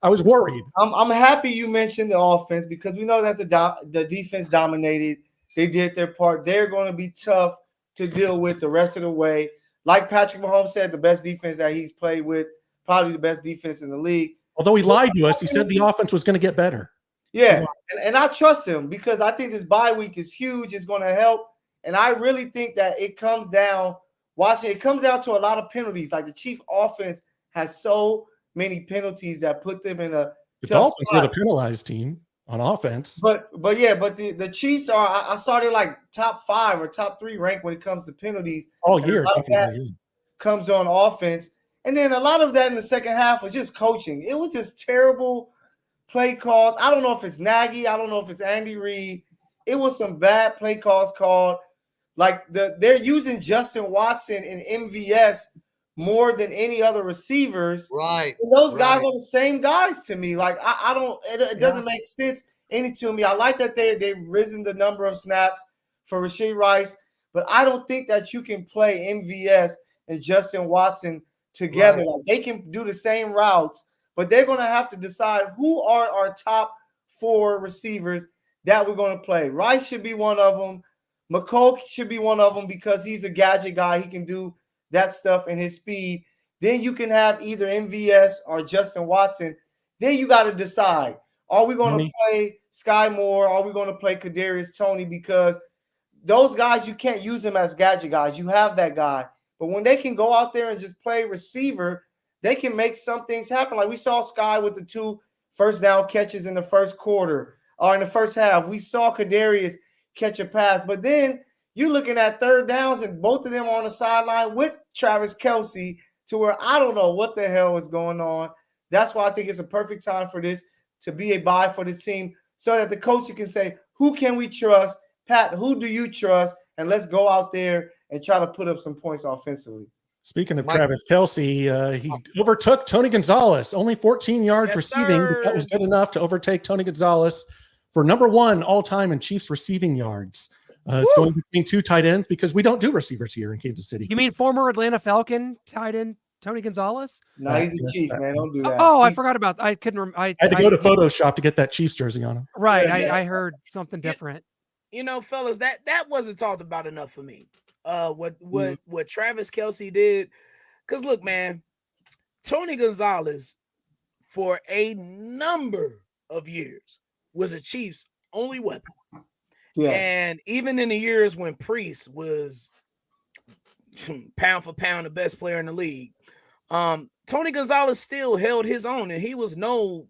Speaker 4: I was worried.
Speaker 7: I'm happy you mentioned the offense because we know that the defense dominated. They did their part. They're going to be tough to deal with the rest of the way. Like Patrick Mahomes said, the best defense that he's played with, probably the best defense in the league.
Speaker 4: Although he lied to us, he said the offense was going to get better.
Speaker 7: Yeah, and I trust him because I think this bye week is huge. It's going to help. And I really think that it comes down to a lot of penalties. Like the Chiefs offense has so many penalties that put them in a
Speaker 4: the Dolphins were the penalized team on offense.
Speaker 7: But the Chiefs are, I saw they're like top 5 or top 3 ranked when it comes to penalties
Speaker 4: all year.
Speaker 7: A lot of that comes on offense. And then a lot of that in the second half was just coaching. It was just terrible play calls. I don't know if it's Nagy. I don't know if it's Andy Reid. It was some bad play calls called. Like they're using Justin Watson in MVS more than any other receivers.
Speaker 1: Right.
Speaker 7: And those guys are the same guys to me. Like I don't. It doesn't make sense any to me. I like that they've risen the number of snaps for Rashee Rice, but I don't think that you can play MVS and Justin Watson together.
Speaker 1: Right.
Speaker 7: Like they can do the same routes, but they're going to have to decide who are our top 4 receivers that we're going to play. Rice should be one of them. McCoy should be one of them because he's a gadget guy. He can do that stuff and his speed. Then you can have either MVS or Justin Watson. Then you got to decide, are we going to play Sky Moore? Are we going to play Kadarius Toney? Because those guys, you can't use them as gadget guys. You have that guy. But when they can go out there and just play receiver, they can make some things happen. Like we saw Sky with the 2 first down catches in the first quarter or in the first half. We saw Kadarius catch a pass. But then you're looking at third downs and both of them are on the sideline with Travis Kelce to where I don't know what the hell is going on. That's why I think it's a perfect time for this to be a bye for the team so that the coach can say, who can we trust? Pat, who do you trust? And let's go out there and try to put up some points offensively.
Speaker 4: Speaking of Travis Kelce, he overtook Tony Gonzalez, only 14 yards receiving. But that was good enough to overtake Tony Gonzalez for number 1 all-time in Chiefs receiving yards. It's going between 2 tight ends because we don't do receivers here in Kansas City.
Speaker 3: You mean former Atlanta Falcon tight end Tony Gonzalez?
Speaker 7: No, he's a Chief, man. Don't do that.
Speaker 3: Oh, I forgot about that. I couldn't remember. I
Speaker 4: had to go to Photoshop to get that Chiefs jersey on him.
Speaker 3: Right. I heard something different.
Speaker 5: You know, fellas, that wasn't talked about enough for me. What Travis Kelce did. Because look, man, Tony Gonzalez for a number of years was the Chiefs' only weapon.
Speaker 7: Yeah.
Speaker 5: And even in the years when Priest was pound for pound the best player in the league, Tony Gonzalez still held his own, and he was no,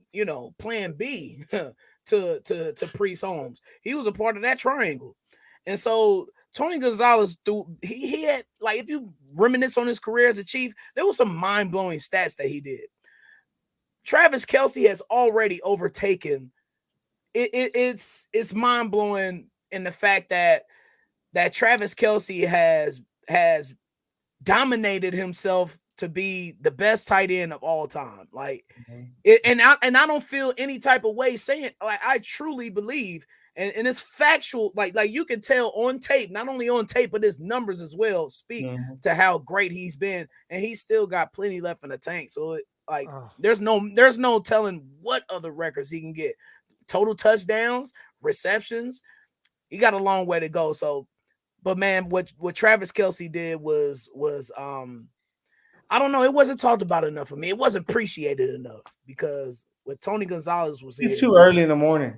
Speaker 5: plan B to Priest Holmes. He was a part of that triangle. And so Tony Gonzalez, he had, like, if you reminisce on his career as a Chief, there was some mind-blowing stats that he did. Travis Kelce has already overtaken. It's mind-blowing in the fact that Travis Kelce has dominated himself to be the best tight end of all time. Like, and I don't feel any type of way saying, like, I truly believe, and it's factual. Like you can tell on tape, not only on tape, but his numbers as well speak to how great he's been, and he's still got plenty left in the tank. So there's no telling what other records he can get. Total touchdowns, receptions, he got a long way to go. So, but man, what Travis Kelce did was I don't know. It wasn't talked about enough for me. It wasn't appreciated enough because what Tony Gonzalez was
Speaker 7: It's too early in the morning.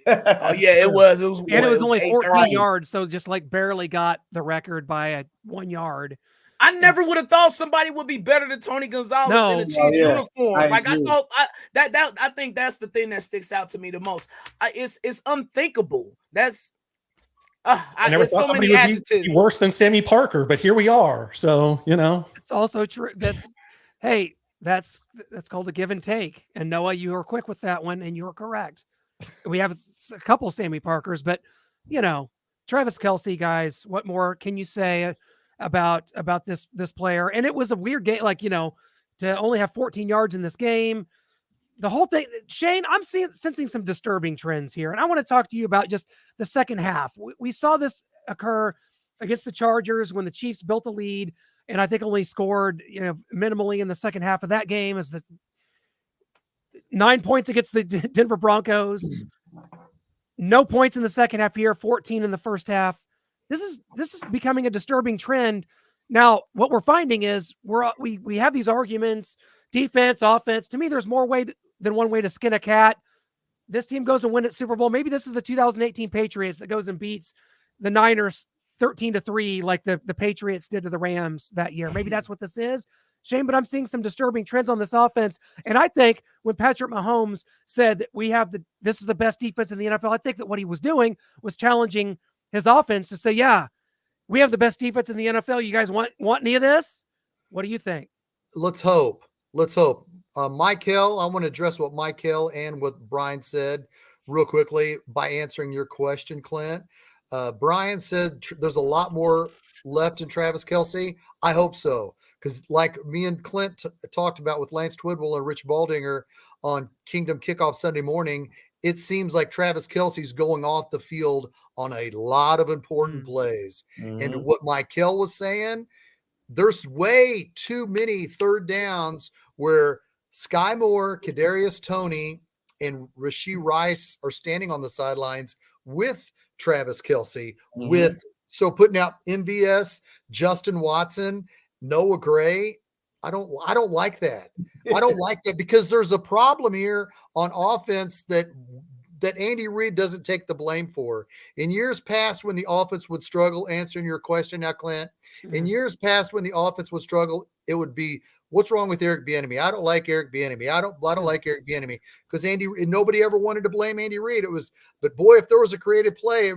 Speaker 5: Oh yeah, it was.
Speaker 3: And it was only 14
Speaker 5: 8:30.
Speaker 3: yards, so just like barely got the record by 1 yard.
Speaker 5: I never would have thought somebody would be better than Tony Gonzalez in a Chiefs uniform. I think that's the thing that sticks out to me the most. It's unthinkable. That's
Speaker 8: I never thought
Speaker 5: so many
Speaker 8: somebody would
Speaker 5: adjectives.
Speaker 8: be worse than Sammy Parker, but here we are. So,
Speaker 3: It's also true. That's called a give and take. And Noah, you were quick with that one, and you were correct. We have a couple Sammy Parkers, but Travis Kelce, guys, what more can you say about this player? And it was a weird game, to only have 14 yards in this game. The whole thing, Shane, I'm sensing some disturbing trends here. And I want to talk to you about just the second half. We saw this occur against the Chargers when the Chiefs built a lead, and I think only scored, minimally in the second half of that game, as the 9 points against the Denver Broncos. No points in the second half here, 14 in the first half. This is becoming a disturbing trend. Now, what we're finding is we have these arguments, defense, offense. To me, there's more than one way to skin a cat. This team goes and win at Super Bowl. Maybe this is the 2018 Patriots that goes and beats the Niners 13-3, like the Patriots did to the Rams that year. Maybe that's what this is, Shane, but I'm seeing some disturbing trends on this offense. And I think when Patrick Mahomes said that this is the best defense in the NFL, I think that what he was doing was challenging his offense to say, yeah, we have the best defense in the NFL. You guys want any of this? What do you think?
Speaker 1: Let's hope. Mike Hill, I want to address what Mike Hill and what Brian said real quickly by answering your question, Clint. Brian said there's a lot more left in Travis Kelce. I hope so, because like me and Clint talked about with Lance Twidwell and Rich Baldinger on Kingdom Kickoff Sunday morning, it seems like Travis Kelce's going off the field on a lot of important plays. And what Mike Hill was saying, there's way too many third downs where Sky Moore, Kadarius Toney, and Rashee Rice are standing on the sidelines with Travis Kelce, so putting out MVS, Justin Watson, Noah Gray. I don't like that. I don't like that because there's a problem here on offense that Andy Reid doesn't take the blame for. In years past, when the offense would struggle, answering your question now, Clint, in years past when the offense would struggle, it would be, what's wrong with Eric Bieniemy? I don't like Eric Bieniemy. I don't like Eric Bieniemy because nobody ever wanted to blame Andy Reid. But boy, if there was a creative play,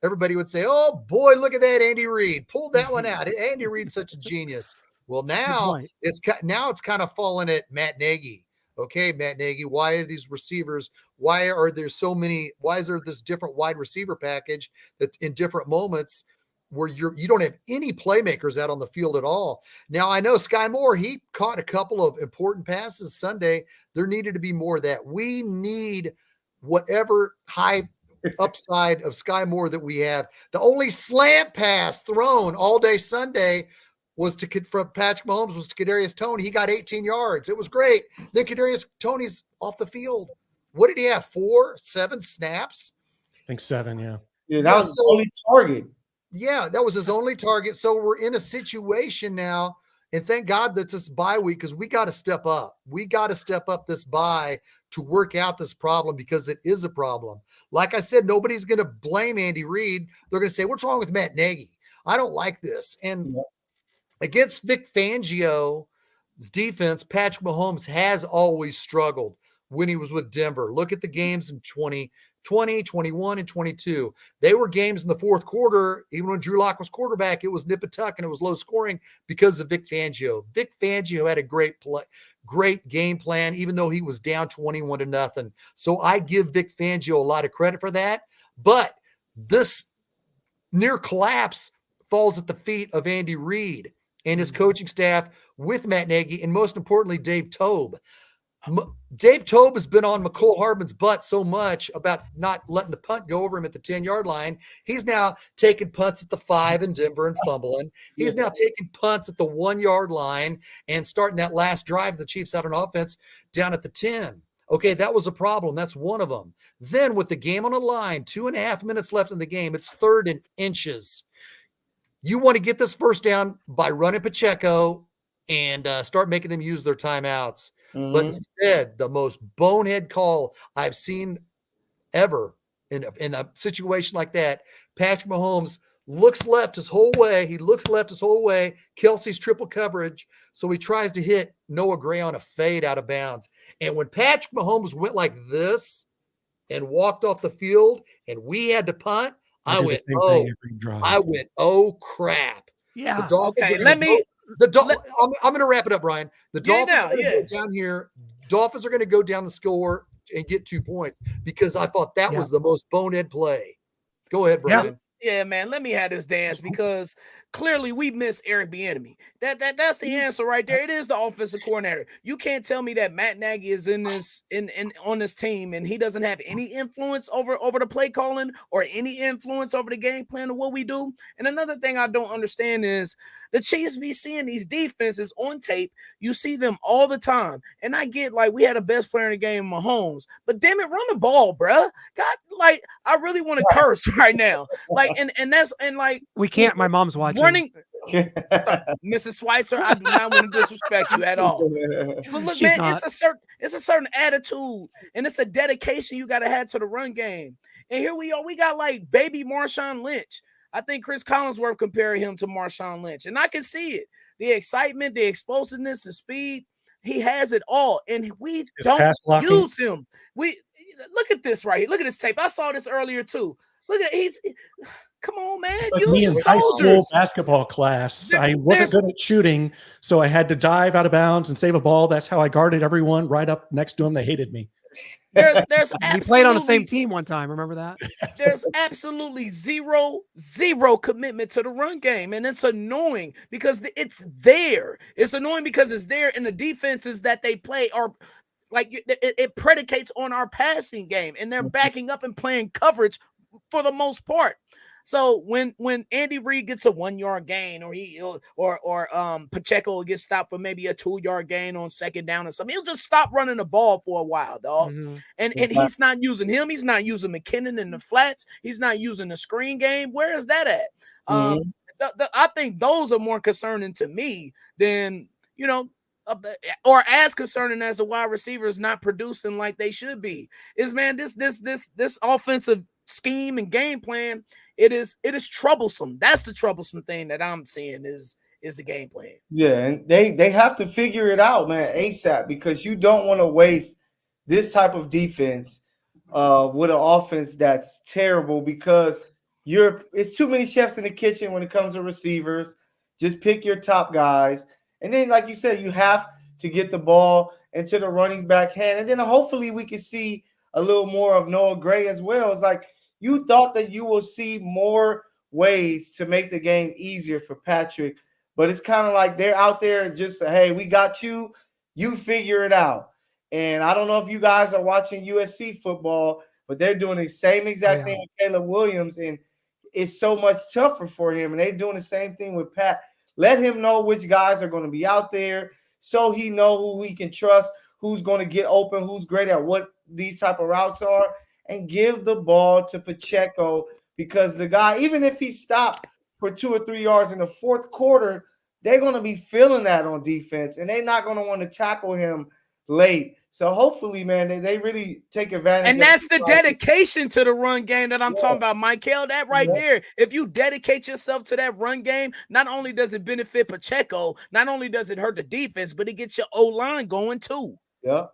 Speaker 1: everybody would say, "Oh boy, look at that Andy Reid pulled that one out. Andy Reid's such a genius." Well, now it's kind of fallen at Matt Nagy. Okay, Matt Nagy, why are these receivers? Why are there so many? Why is there this different wide receiver package that in different moments where you don't have any playmakers out on the field at all? Now, I know Sky Moore, he caught a couple of important passes Sunday. There needed to be more of that. We need whatever high upside of Sky Moore that we have. The only slant pass thrown all day Sunday was from Patrick Mahomes was to Kadarius Toney. He got 18 yards. It was great. Then Kadarius Toney's off the field. What did he have? 7 snaps?
Speaker 8: I think 7, yeah.
Speaker 7: Yeah, that was his only target.
Speaker 1: Yeah, that was his only target. So we're in a situation now. And thank God that this bye week, because we got to step up. We got to step up this bye to work out this problem, because it is a problem. Like I said, nobody's going to blame Andy Reid. They're going to say, what's wrong with Matt Nagy? I don't like this. And against Vic Fangio's defense, Patrick Mahomes has always struggled when he was with Denver. Look at the games in 2020, 21, and 22. They were games in the fourth quarter. Even when Drew Lock was quarterback, it was nip and tuck and it was low scoring because of Vic Fangio. Vic Fangio had a great game plan, even though he was down 21-0. So I give Vic Fangio a lot of credit for that. But this near collapse falls at the feet of Andy Reid and his coaching staff with Matt Nagy, and most importantly, Dave Tobe. Dave Tobe has been on McCole Hardman's butt so much about not letting the punt go over him at the 10-yard line. He's now taking punts at the 5 in Denver and fumbling. He's now taking punts at the 1-yard line and starting that last drive the Chiefs had on offense down at the 10. Okay, that was a problem. That's one of them. Then with the game on the line, 2.5 minutes left in the game, it's 3rd and inches. You want to get this first down by running Pacheco and start making them use their timeouts. But instead, the most bonehead call I've seen ever in a situation like that, Patrick Mahomes looks left his whole way. He looks left his whole way. Kelsey's triple coverage. So he tries to hit Noah Gray on a fade out of bounds. And when Patrick Mahomes went like this and walked off the field and we had to punt, I went, oh crap.
Speaker 3: Yeah.
Speaker 1: The Dolphins
Speaker 5: Okay,
Speaker 1: I'm going to wrap it up, Brian. The Dolphins are going to go down here. Dolphins are going to go down the score and get 2 points, because I thought that was the most bonehead play. Go ahead, Brian.
Speaker 5: Yeah, man. Let me have this dance, because clearly we miss Eric Bieniemy. That's the answer right there. It is the offensive coordinator. You can't tell me that Matt Nagy is on this team and he doesn't have any influence over the play calling or any influence over the game plan of what we do. And another thing I don't understand is the Chiefs be seeing these defenses on tape. You see them all the time. And I get, like, we had the best player in the game, Mahomes, but damn it, run the ball, bruh. God, like, I really want to curse right now. Like, and like,
Speaker 3: we can't. My mom's watching.
Speaker 5: Sorry, Mrs. Schweitzer, I do not want to disrespect you at all. But look,
Speaker 3: She's
Speaker 5: man,
Speaker 3: not.
Speaker 5: it's a certain attitude and it's a dedication you got to have to the run game. And here we are. We got like baby Marshawn Lynch. I think Chris Collinsworth compared him to Marshawn Lynch, and I can see it. The excitement, the explosiveness, the speed. He has it all, and we don't use him. We look at this right here. Look at this tape. I saw this earlier too. Look at come on, man.
Speaker 8: It's like me in high school basketball class. I wasn't good at shooting, so I had to dive out of bounds and save a ball. That's how I guarded everyone right up next to him. They hated me.
Speaker 3: We played on the same team one time. Remember that?
Speaker 5: There's absolutely zero commitment to the run game, and it's annoying because it's there. It's annoying because it's there, and the defenses that they play are like it predicates on our passing game, and they're backing up and playing coverage for the most part. So when Andy Reid gets a 1-yard gain, or Pacheco gets stopped for maybe a 2-yard gain on second down or something, he'll just stop running the ball for a while, dog. Mm-hmm. And he's not using him. He's not using McKinnon in the flats. He's not using the screen game. Where is that at? I think those are more concerning to me than, or as concerning as the wide receivers not producing like they should be. Is, man, this offensive scheme and game plan, it is troublesome. That's the troublesome thing that I'm seeing is the game plan.
Speaker 7: Yeah, and they have to figure it out, man, ASAP, because you don't want to waste this type of defense with an offense that's terrible, because it's too many chefs in the kitchen when it comes to receivers. Just pick your top guys, and then, like you said, you have to get the ball into the running back hand, and then hopefully we can see a little more of Noah Gray as well. It's like you thought that you will see more ways to make the game easier for Patrick, but it's kind of like they're out there just, hey, we got you. You figure it out. And I don't know if you guys are watching USC football, but they're doing the same exact thing with Caleb Williams, and it's so much tougher for him. And they're doing the same thing with Pat. Let him know which guys are going to be out there so he know who he can trust, who's going to get open, who's great at what these type of routes are, and give the ball to Pacheco, because the guy, even if he stopped for 2 or 3 yards in the fourth quarter, they're going to be feeling that on defense, and they're not going to want to tackle him late. So hopefully, man, they really take advantage.
Speaker 5: And that's the dedication to the run game that I'm talking about, Michael. That right there. If you dedicate yourself to that run game, not only does it benefit Pacheco, not only does it hurt the defense, but it gets your O-line going too.
Speaker 7: Yeah.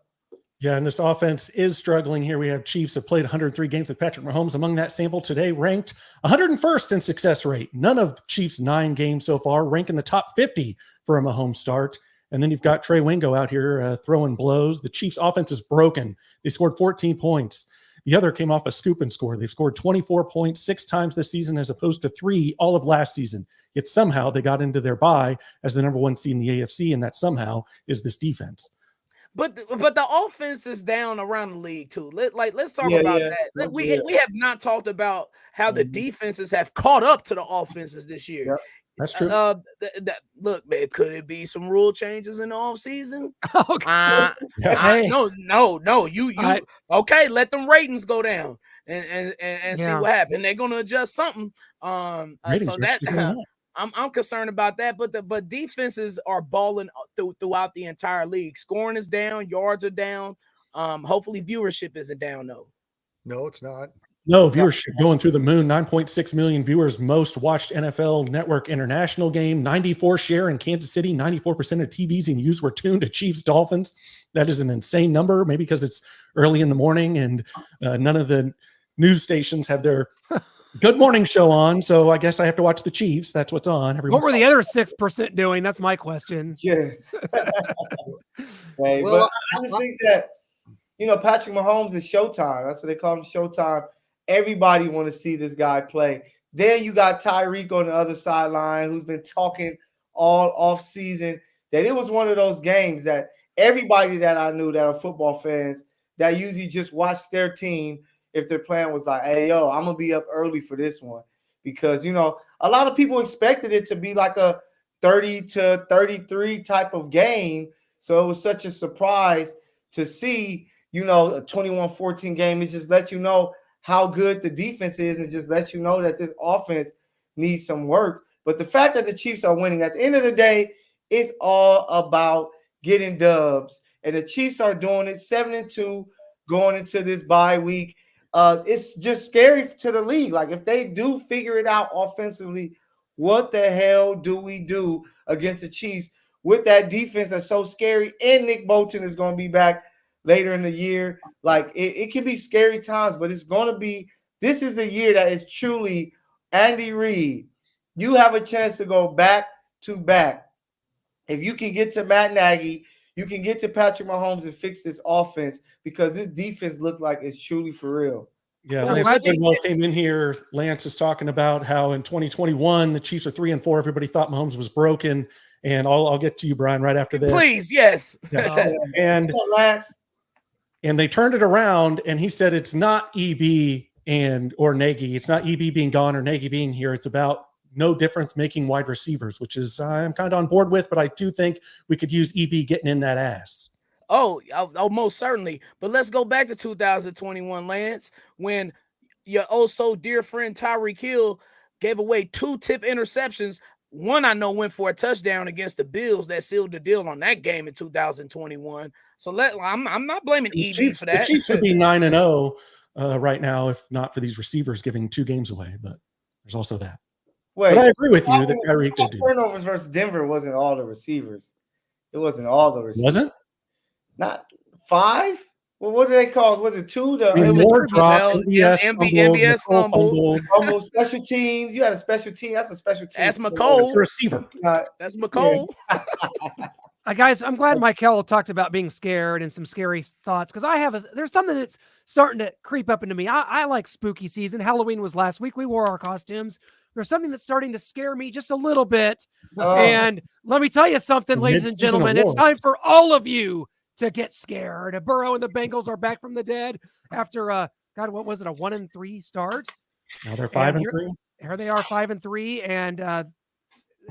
Speaker 8: Yeah, and this offense is struggling here. We have Chiefs have played 103 games with Patrick Mahomes. Among that sample today, ranked 101st in success rate. None of Chiefs' 9 games so far rank in the top 50 for a Mahomes start. And then you've got Trey Wingo out here throwing blows. The Chiefs' offense is broken. They scored 14 points. The other came off a scoop and score. They've scored 24 points 6 times this season as opposed to 3 all of last season. Yet somehow they got into their bye as the number 1 seed in the AFC, and that somehow is this defense.
Speaker 5: But the offense is down around the league too. Let's talk about that. We have not talked about how the defenses have caught up to the offenses this year.
Speaker 7: Yep.
Speaker 8: That's true.
Speaker 5: Look, man, could it be some rule changes in the offseason? No. You okay? Let them ratings go down and see what happens. They're gonna adjust something. So that I'm concerned about that. But defenses are balling throughout the entire league. Scoring is down, yards are down. Hopefully viewership isn't down though.
Speaker 1: No, it's not.
Speaker 8: No, viewership going through the moon. 9.6 million viewers, most watched NFL Network international game. 94 share in Kansas City. 94% of TVs in use were tuned to Chiefs Dolphins. That is an insane number, maybe because it's early in the morning and none of the news stations have their good morning show on. So I guess I have to watch the Chiefs. That's what's on.
Speaker 3: What were the other 6% doing? That's my question.
Speaker 7: Yeah. Well, I just think that, Patrick Mahomes is Showtime. That's what they call him, Showtime. Everybody want to see this guy play. Then you got Tyreek on the other sideline who's been talking all off season that it was one of those games that everybody that I knew that are football fans that usually just watch their team if their plan was like, hey, yo, I'm going to be up early for this one. Because, a lot of people expected it to be like a 30-33 type of game. So it was such a surprise to see, a 21-14 game. It just let you know how good the defense is and just let you know that this offense needs some work. But the fact that the Chiefs are winning, at the end of the day, it's all about getting dubs. And the Chiefs are doing it 7-2 going into this bye week. It's just scary to the league. Like, if they do figure it out offensively, what the hell do we do against the Chiefs with that defense that's so scary? And Nick Bolton is going to be back later in the year. Like, it can be scary times, but it's going to be – this is the year that is truly Andy Reid. You have a chance to go back to back. If you can get to Matt Nagy, you can get to Patrick Mahomes and fix this offense because this defense looks like it's truly for real.
Speaker 8: Yeah, Lance came in here. Lance is talking about how in 2021 the Chiefs are 3-4. Everybody thought Mahomes was broken, and I'll get to you, Brian, right after this.
Speaker 5: Please, yes.
Speaker 8: Yeah. And they turned it around, and he said it's not EB or Nagy. It's not EB being gone or Nagy being here. It's about no difference making wide receivers, which is I'm kind of on board with, but I do think we could use EB getting in that ass.
Speaker 5: Oh, most certainly. But let's go back to 2021, Lance, when your so dear friend Tyreek Hill gave away 2 tip interceptions. One I know went for a touchdown against the Bills that sealed the deal on that game in 2021. So I'm not blaming EB for that.
Speaker 8: The Chiefs would be 9-0 right now if not for these receivers giving 2 games away. But there's also that.
Speaker 7: Wait,
Speaker 8: but I agree with you that Tyreek did do.
Speaker 7: Turnovers versus Denver wasn't all the receivers. It wasn't all the receivers.
Speaker 8: Wasn't?
Speaker 7: Not 5? Well, what do they call it? Was it 2?
Speaker 8: More dropped, MVS
Speaker 7: fumbled, special teams. You had a special team. That's a special team.
Speaker 5: That's McCole.
Speaker 8: Receiver.
Speaker 5: That's McCole.
Speaker 3: Yeah. Guys, I'm glad Michael talked about being scared and some scary thoughts because there's something that's starting to creep up into me. I like spooky season. Halloween was last week. We wore our costumes. There's something that's starting to scare me just a little bit. And let me tell you something, ladies and gentlemen. It's time for all of you to get scared. Burrow and the Bengals are back from the dead after what was it, a 1-3 start?
Speaker 8: Now they're 5-3.
Speaker 3: Here they are, 5-3, and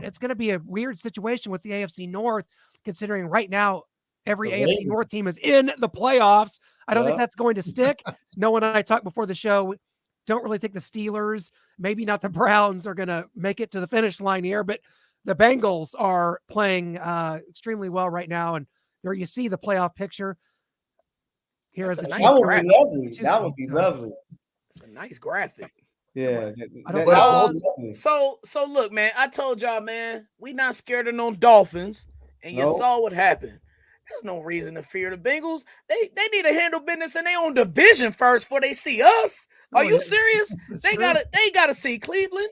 Speaker 3: it's going to be a weird situation with the AFC North, considering right now every AFC North team is in the playoffs. I don't think that's going to stick. Noah and I talked before the show. Don't really think the Steelers, maybe not the Browns, are going to make it to the finish line here, but the Bengals are playing extremely well right now, and there you see the playoff picture. Here is the
Speaker 5: That's a
Speaker 3: Chiefs.
Speaker 5: nice
Speaker 7: That would
Speaker 5: graphic.
Speaker 7: be lovely.
Speaker 3: Two
Speaker 7: That would
Speaker 3: seeds,
Speaker 7: be
Speaker 3: so.
Speaker 7: lovely.
Speaker 5: It's a nice graphic.
Speaker 7: Yeah.
Speaker 3: I don't-
Speaker 1: But
Speaker 5: So look, man, I told y'all, man, we not scared of no Dolphins, and you
Speaker 7: Nope.
Speaker 5: saw what happened. There's no reason to fear the Bengals. They need to handle business in their own division first before they see us. Are you serious? They gotta see Cleveland,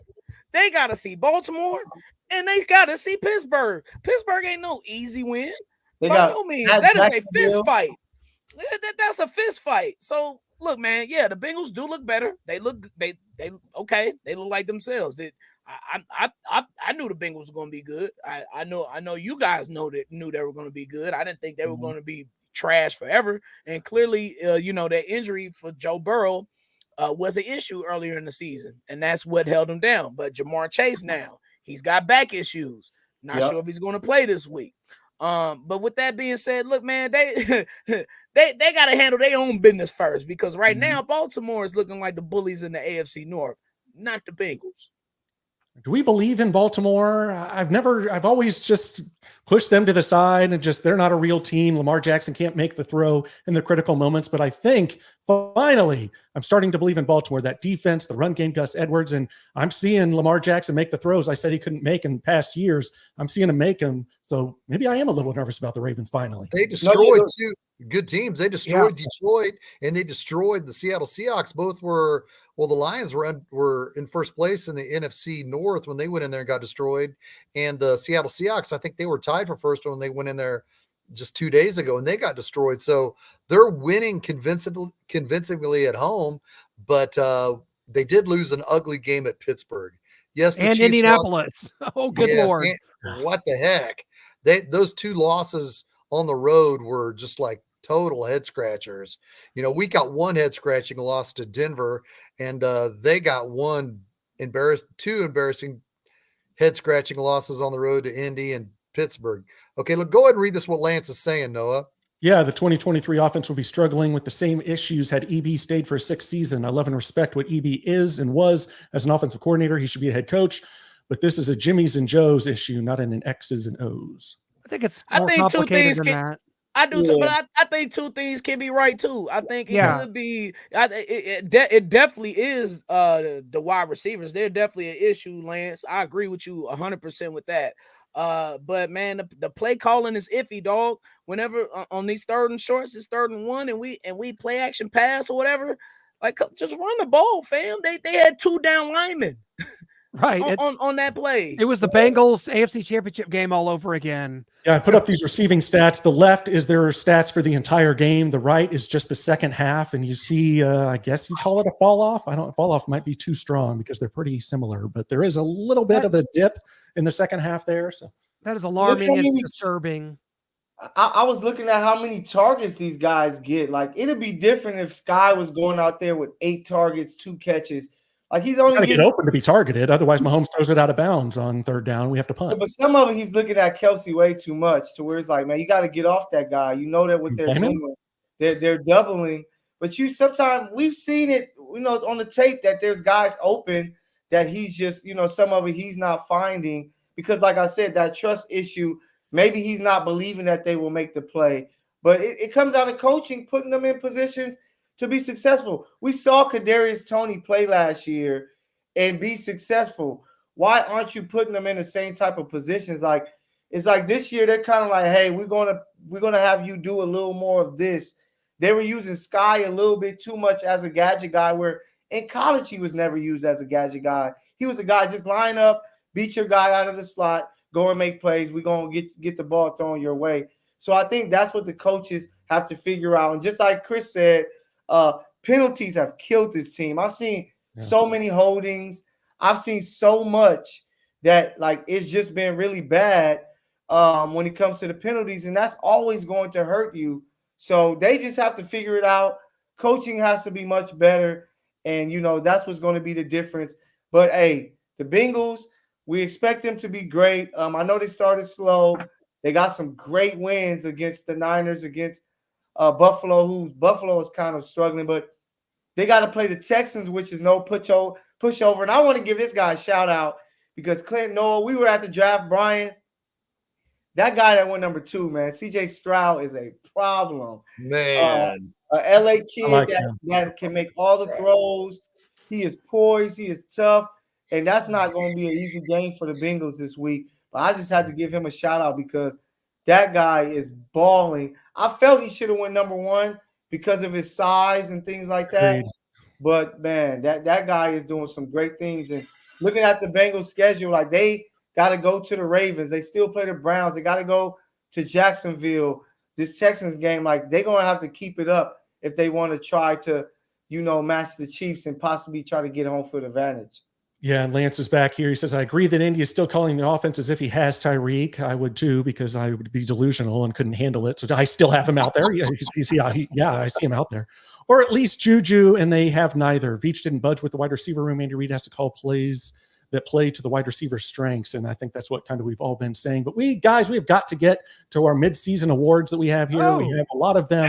Speaker 5: they gotta see Baltimore, and they gotta see Pittsburgh. Pittsburgh ain't no easy win.
Speaker 7: They
Speaker 5: By
Speaker 7: got
Speaker 5: no means.
Speaker 7: at
Speaker 5: That is a
Speaker 7: Jacksonville.
Speaker 5: fist fight. That's a fist fight. So look, man, yeah, the Bengals do look better. They look okay. They look like themselves. I knew the Bengals were going to be good. I know you guys knew they were going to be good. I didn't think they were going to be trash forever. And clearly, that injury for Joe Burrow was an issue earlier in the season, and that's what held him down. But Jamar Chase now, he's got back issues. Not sure if he's going to play this week. But with that being said, look, man, they got to handle their own business first, because right now Baltimore is looking like the bullies in the AFC North, not the Bengals.
Speaker 8: Do we believe in Baltimore? I've always just pushed them to the side and they're not a real team. Lamar Jackson can't make the throw in the critical moments, but I think finally I'm starting to believe in Baltimore, that defense, the run game, Gus Edwards, and I'm seeing Lamar Jackson make the throws I said he couldn't make in past years. I'm seeing him make them. So maybe I am a little nervous about the Ravens finally.
Speaker 1: They destroyed two good teams. They destroyed Detroit and they destroyed the Seattle Seahawks. Both were, the Lions were in first place in the NFC North when they went in there and got destroyed. And the Seattle Seahawks, I think they were tied for first when they went in there just 2 days ago and they got destroyed. So they're winning convincingly at home, but they did lose an ugly game at Pittsburgh. Yes,
Speaker 3: and Indianapolis. Oh, good Lord.
Speaker 1: What the heck? Those two losses on the road were just like total head scratchers. We got one head scratching loss to Denver, and they got two embarrassing head scratching losses on the road to Indy and Pittsburgh. Okay, look, go ahead and read this, what Lance is saying, Noah.
Speaker 8: Yeah, the 2023 offense will be struggling with the same issues had EB stayed for a sixth season. I love and respect what EB is and was as an offensive coordinator. He should be a head coach, but this is a Jimmy's and Joe's issue, not an X's and O's.
Speaker 3: I think it's more complicated than that.
Speaker 5: I do, but I think two things can be right too. I think it could be. It definitely is. The wide receivers, they're definitely an issue, Lance. I agree with you 100% with that. But man, the play calling is iffy, dog. Whenever on these third and shorts, it's 3rd and 1, and we play action pass or whatever, like just run the ball, fam. They had 2 down linemen.
Speaker 3: Right.
Speaker 5: On that play.
Speaker 3: It was the Bengals AFC Championship game all over again.
Speaker 8: Yeah, I put up these receiving stats. The left is their stats for the entire game. The right is just the second half. And you see, I guess you call it a fall off. Fall off might be too strong because they're pretty similar, but there is a little bit of a dip in the second half there. So
Speaker 3: that is alarming and disturbing.
Speaker 7: I was looking at how many targets these guys get. Like, it'd be different if Sky was going out there with 8 targets, 2 catches. Like, he's only
Speaker 8: getting open to be targeted. Otherwise, Mahomes throws it out of bounds on 3rd down. We have to punt.
Speaker 7: But some of it, he's looking at Kelsey way too much to where it's like, man, you got to get off that guy. You know that what they're doing, they're doubling. But sometimes we've seen it, on the tape that there's guys open that he's just, some of it he's not finding because, like I said, that trust issue. Maybe he's not believing that they will make the play. But it comes out of coaching, putting them in positions to be successful. We saw Kadarius Toney play last year and be successful. Why aren't you putting them in the same type of positions? Like, it's like this year they're kind of like, hey, we're gonna have you do a little more of this. They were using Sky a little bit too much as a gadget guy, where in college he was never used as a gadget guy. He was a guy, just line up, beat your guy out of the slot, go and make plays. We're gonna get the ball thrown your way. So I think that's what the coaches have to figure out. And just like Chris said, penalties have killed this team. I've seen so many holdings. I've seen so much that, like, it's just been really bad when it comes to the penalties, and that's always going to hurt you. So they just have to figure it out. Coaching has to be much better, and that's what's going to be the difference. But hey, the Bengals, we expect them to be great. I know they started slow. They got some great wins against the Niners, against Buffalo, Buffalo is kind of struggling, but they got to play the Texans, which is no pushover. And I want to give this guy a shout out because Clint Noel, we were at the draft, Brian. That guy that went number 2, man, CJ Stroud is a problem.
Speaker 1: Man.
Speaker 7: A LA kid
Speaker 8: like
Speaker 7: that can make all the throws. He is poised. He is tough. And that's not going to be an easy game for the Bengals this week. But I just had to give him a shout out because that guy is balling. I felt he should have went number 1 because of his size and things like that.
Speaker 8: Agreed.
Speaker 7: But, man, that guy is doing some great things. And looking at the Bengals schedule, like they got to go to the Ravens. They still play the Browns. They got to go to Jacksonville. This Texans game, like they're going to have to keep it up if they want to try to, match the Chiefs and possibly try to get home field advantage.
Speaker 8: Yeah, and Lance is back here. He says, I agree that Indy is still calling the offense as if he has Tyreek. I would too, because I would be delusional and couldn't handle it. So I still have him out there. I see him out there. Or at least Juju, and they have neither. Veach didn't budge with the wide receiver room. Andy Reid has to call plays that play to the wide receiver strengths. And I think that's what kind of we've all been saying. But we've got to get to our midseason awards that we have here. We have a lot of them.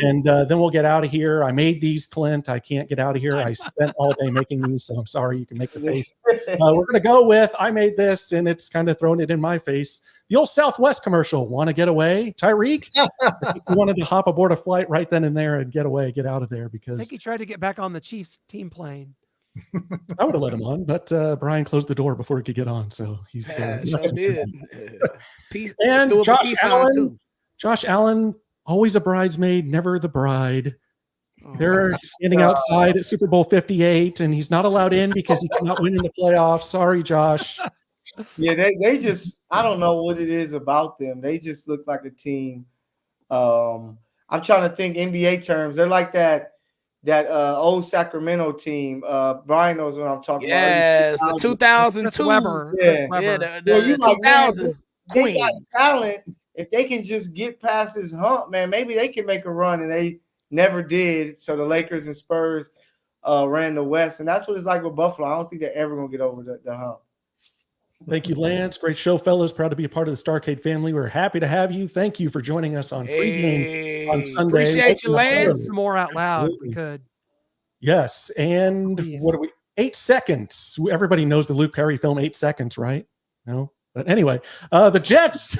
Speaker 8: And then we'll get out of here. I made these, Clint. I can't get out of here. I spent all day making these, so I'm sorry. You can make the face. We're going to go with, I made this, and it's kind of thrown it in my face. The old Southwest commercial, want to get away? Tyreek? He wanted to hop aboard a flight right then and there and get away, get out of there. Because
Speaker 3: I think he tried to get back on the Chiefs team plane.
Speaker 8: I would have let him on, but Brian closed the door before he could get on. So he's
Speaker 5: sure did. Peace.
Speaker 8: And Josh Allen, always a bridesmaid, never the bride. They're standing outside at Super Bowl 58, and he's not allowed in because he cannot win in the playoffs. Sorry, Josh.
Speaker 7: Yeah, they just, I don't know what it is about them. They just look like a team. I'm trying to think NBA terms. They're like that old Sacramento team. Brian knows what I'm talking about.
Speaker 5: Yes, the 2002.
Speaker 3: Weber.
Speaker 5: Yeah,
Speaker 3: Weber.
Speaker 5: the 2000
Speaker 7: they got talent. If they can just get past this hump, man, maybe they can make a run, and they never did. So the Lakers and Spurs ran the West, and that's what it's like with Buffalo. I don't think they're ever going to get over the hump.
Speaker 8: Thank you, Lance. Great show, fellas. Proud to be a part of the Starcade family. We're happy to have you. Thank you for joining us on pregame on Sunday.
Speaker 5: Appreciate you, Lance.
Speaker 3: Some more out loud. If we could.
Speaker 8: Yes. And what are we? 8 seconds. Everybody knows the Luke Perry film, 8 seconds, right? No? But anyway, the Jets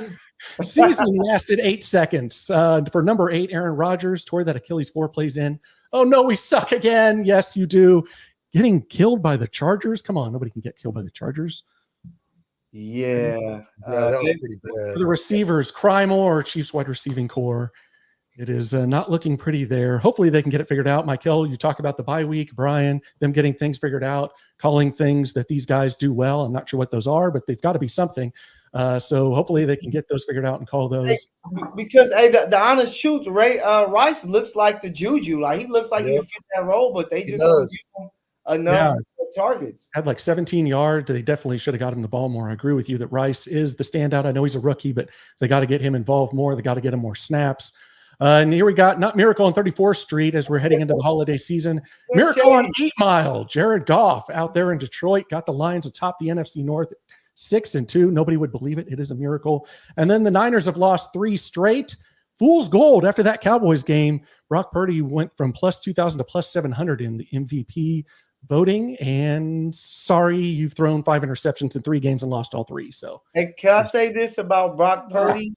Speaker 8: season lasted 8 seconds. For number 8, Aaron Rodgers tore that Achilles 4 plays in. Oh, no, we suck again. Yes, you do. Getting killed by the Chargers. Come on, nobody can get killed by the Chargers.
Speaker 7: Yeah.
Speaker 1: That was pretty bad.
Speaker 8: For the receivers, cry more, Chiefs wide receiving core. It is not looking pretty there. Hopefully they can get it figured out. Michael, you talk about the bye week. Brian, them getting things figured out, calling things that these guys do well. I'm not sure what those are, but they've got to be something. So hopefully they can get those figured out and call those.
Speaker 7: Because the honest truth, Rice looks like the Juju. Like he looks like he fit that role, but they just don't give him enough targets.
Speaker 8: Had like 17 yards. They definitely should have got him the ball more. I agree with you that Rice is the standout. I know he's a rookie, but they got to get him involved more. They got to get him more snaps. And here we got not Miracle on 34th Street as we're heading into the holiday season. Miracle on 8 Mile. Jared Goff out there in Detroit got the Lions atop the NFC North 6-2. Nobody would believe it. It is a miracle. And then the Niners have lost 3 straight. Fool's gold after that Cowboys game. Brock Purdy went from plus 2,000 to plus 700 in the MVP voting. And sorry, you've thrown 5 interceptions in 3 games and lost all 3. So,
Speaker 7: hey, can I say this about Brock Purdy?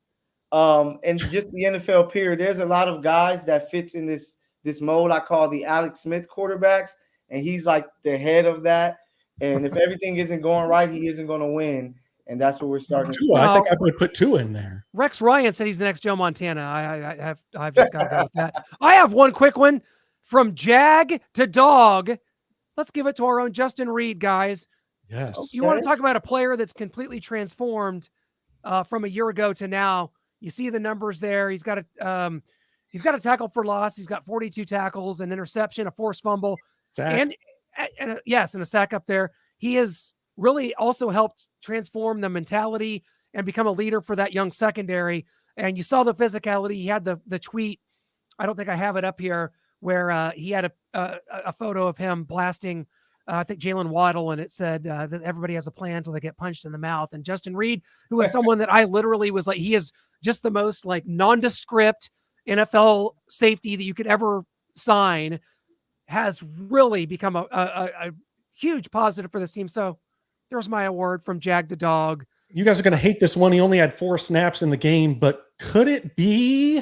Speaker 7: And just the NFL period, there's a lot of guys that fits in this mold I call the Alex Smith quarterbacks, and he's like the head of that. And if everything isn't going right, he isn't going to win, and that's what we're starting to see.
Speaker 8: I think I would put 2 in there.
Speaker 3: Rex Ryan said he's the next Joe Montana. I've just got to go with that. I have one quick one from Jag to Dog. Let's give it to our own Justin Reed, guys.
Speaker 8: Yes.
Speaker 3: Okay. You want to talk about a player that's completely transformed from a year ago to now? You see the numbers there. He's got a tackle for loss. He's got 42 tackles, an interception, a forced fumble,
Speaker 8: sack.
Speaker 3: and a sack up there. He has really also helped transform the mentality and become a leader for that young secondary. And you saw the physicality. He had the tweet. I don't think I have it up here where he had a photo of him blasting I think Jalen Waddle, and it said that everybody has a plan until they get punched in the mouth. And Justin Reed, who was someone that I literally was like, he is just the most like nondescript NFL safety that you could ever sign, has really become a huge positive for this team. So There's my award from Jag the Dog.
Speaker 8: You guys are going to hate this one. He only had 4 snaps in the game, but could it be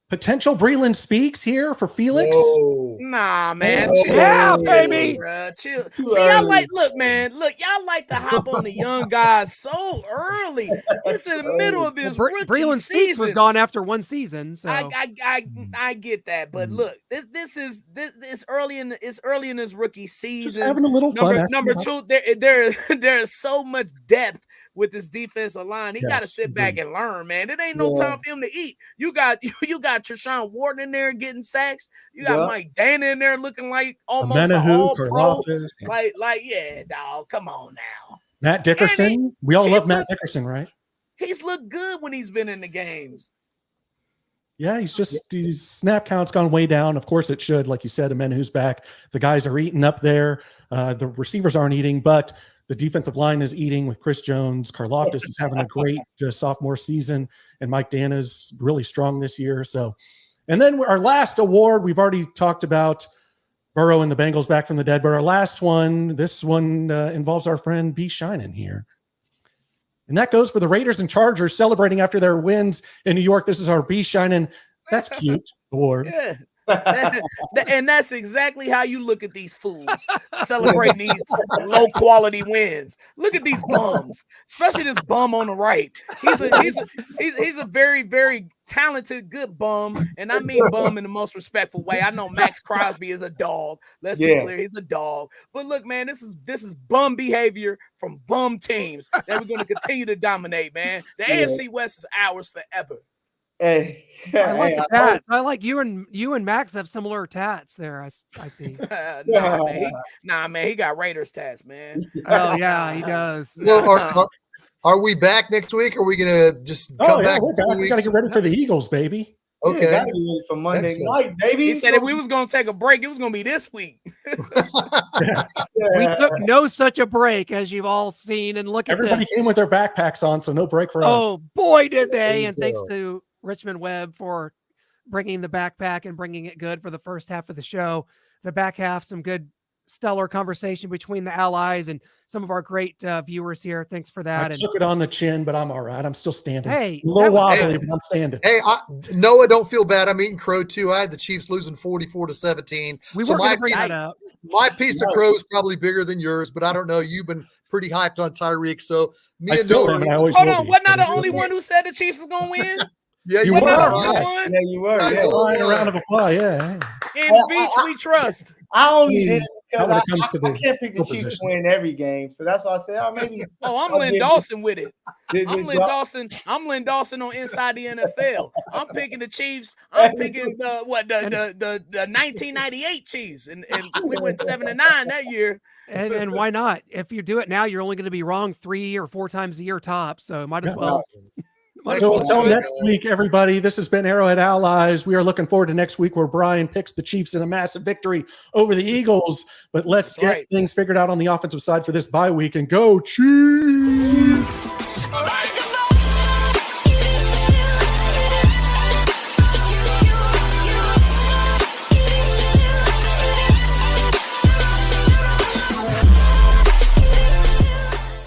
Speaker 8: potential Breland Speaks here for Felix?
Speaker 1: Whoa.
Speaker 5: Nah, man.
Speaker 7: Oh,
Speaker 5: Chill.
Speaker 3: yeah,
Speaker 5: Chill,
Speaker 3: baby.
Speaker 5: bruh. Chill.
Speaker 7: Too
Speaker 5: See, y'all
Speaker 7: early.
Speaker 5: like, look, man. Look, y'all like to hop on the young guys so early. It's in the middle of his rookie
Speaker 3: Breland Speaks
Speaker 5: season.
Speaker 3: was gone after 1 season. So
Speaker 5: I get that, but look, this is early in his rookie
Speaker 8: Just
Speaker 5: season.
Speaker 8: having a little fun.
Speaker 5: Number two, there is so much depth with this defensive line. He got to
Speaker 8: Yes,
Speaker 5: sit back
Speaker 8: agreed.
Speaker 5: and learn, man. It ain't no
Speaker 7: Yeah.
Speaker 5: time for him to eat. You got Treshaun Wharton in there getting sacks. You got
Speaker 7: Yeah.
Speaker 5: Mike Dana in there looking like almost an
Speaker 8: Amenahu,
Speaker 5: all-pro.
Speaker 8: Karlaftis,
Speaker 5: Like, yeah, dog, come on now.
Speaker 8: Matt Dickerson. We all
Speaker 5: he's
Speaker 8: love Matt
Speaker 5: looked-
Speaker 8: Dickerson, right?
Speaker 5: He's looked good when he's been in the games.
Speaker 8: Yeah, his snap count's gone way down. Of course it should. Like you said, Amenahu's back. The guys are eating up there. The receivers aren't eating, but the defensive line is eating with Chris Jones. Karlaftis is having a great sophomore season, and Mike Dana's really strong this year. So, and then our last award, we've already talked about Burrow and the Bengals back from the dead, but our last one, this one involves our friend B. Shinen here. And that goes for the Raiders and Chargers celebrating after their wins in New York. This is our B. Shinen. That's cute award.
Speaker 5: Yeah. And that's exactly how you look at these fools celebrating these low quality wins. Look at these bums, especially this bum on the right. He's a very, very talented, good bum, and I mean bum in the most respectful way. I know Max Crosby is a dog. Let's be clear, he's a dog. But look, man, this is bum behavior from bum teams that we're going to continue to dominate, man. The AFC West is ours forever.
Speaker 7: Hey,
Speaker 3: I like
Speaker 7: hey,
Speaker 3: the tats. I like you and Max have similar tats there. I see.
Speaker 5: Nah, man, he got Raiders tats, man.
Speaker 3: Oh yeah, he does.
Speaker 1: Well, are we back next week? Or are we gonna just come back?
Speaker 8: We're back. We got to get ready for the Eagles, baby.
Speaker 1: Okay.
Speaker 7: Yeah, gotta be ready for Monday
Speaker 1: Excellent.
Speaker 7: night, baby.
Speaker 5: He said if we was gonna take a break, it was gonna be this week.
Speaker 3: We took no such a break, as you've all seen. And look at
Speaker 8: Everybody
Speaker 3: this.
Speaker 8: came with their backpacks on, so no break for us.
Speaker 3: Oh boy, did
Speaker 1: There
Speaker 3: they!
Speaker 1: you
Speaker 3: And thanks
Speaker 1: go.
Speaker 3: to Richmond Webb for bringing the backpack and bringing it good for the first half of the show. The back half, some good stellar conversation between the allies and some of our great viewers here. Thanks for
Speaker 8: I
Speaker 3: that. And
Speaker 8: took it on the chin, but I'm all right. I'm still standing.
Speaker 3: hey,
Speaker 8: A little
Speaker 3: that was-
Speaker 8: wobbly, but I'm standing.
Speaker 1: Hey, Noah, don't feel bad. I'm eating crow too. I had the Chiefs losing 44-17.
Speaker 3: we
Speaker 1: So
Speaker 3: were going
Speaker 1: my
Speaker 3: to bring
Speaker 1: piece,
Speaker 3: that up.
Speaker 1: my piece of crow is probably bigger than yours, but I don't know. You've been pretty hyped on Tyreek, so me
Speaker 8: I
Speaker 1: and
Speaker 8: still
Speaker 1: Noah.
Speaker 8: am, and I always
Speaker 5: Hold
Speaker 8: will
Speaker 5: on,
Speaker 8: be.
Speaker 5: wasn't I the
Speaker 8: But
Speaker 5: only one who said the Chiefs was gonna win?
Speaker 1: Yeah,
Speaker 8: You
Speaker 1: you
Speaker 8: were,
Speaker 1: were.
Speaker 8: yes.
Speaker 7: Yeah, you were.
Speaker 1: Nice.
Speaker 7: Yeah.
Speaker 8: Fine, a round of applause. Yeah.
Speaker 5: In Beach we trust.
Speaker 7: I only
Speaker 8: I mean,
Speaker 7: did it because
Speaker 8: when
Speaker 7: I
Speaker 8: it comes to the
Speaker 7: can't pick the
Speaker 8: field
Speaker 7: Chiefs to
Speaker 8: position.
Speaker 7: win every game. So that's why I said, maybe.
Speaker 5: Oh, I'm
Speaker 7: I'll
Speaker 5: Lynn
Speaker 7: give
Speaker 5: Dawson with it.
Speaker 7: Did
Speaker 5: I'm Lynn Dawson. I'm Lynn Dawson on Inside the NFL. I'm picking the Chiefs. I'm picking the 1998 Chiefs, and we went 7-9 that year.
Speaker 3: And why not? If you do it now, you're only going to be wrong 3 or 4 times a year top. So might as well. might as
Speaker 8: So
Speaker 3: well
Speaker 8: until
Speaker 3: do it.
Speaker 8: next week, everybody, this has been Arrowhead Allies. We are looking forward to next week where Brian picks the Chiefs in a massive victory over the Eagles. But let's
Speaker 5: That's
Speaker 8: get
Speaker 5: right.
Speaker 8: things figured out on the offensive side for this bye week and go Chiefs!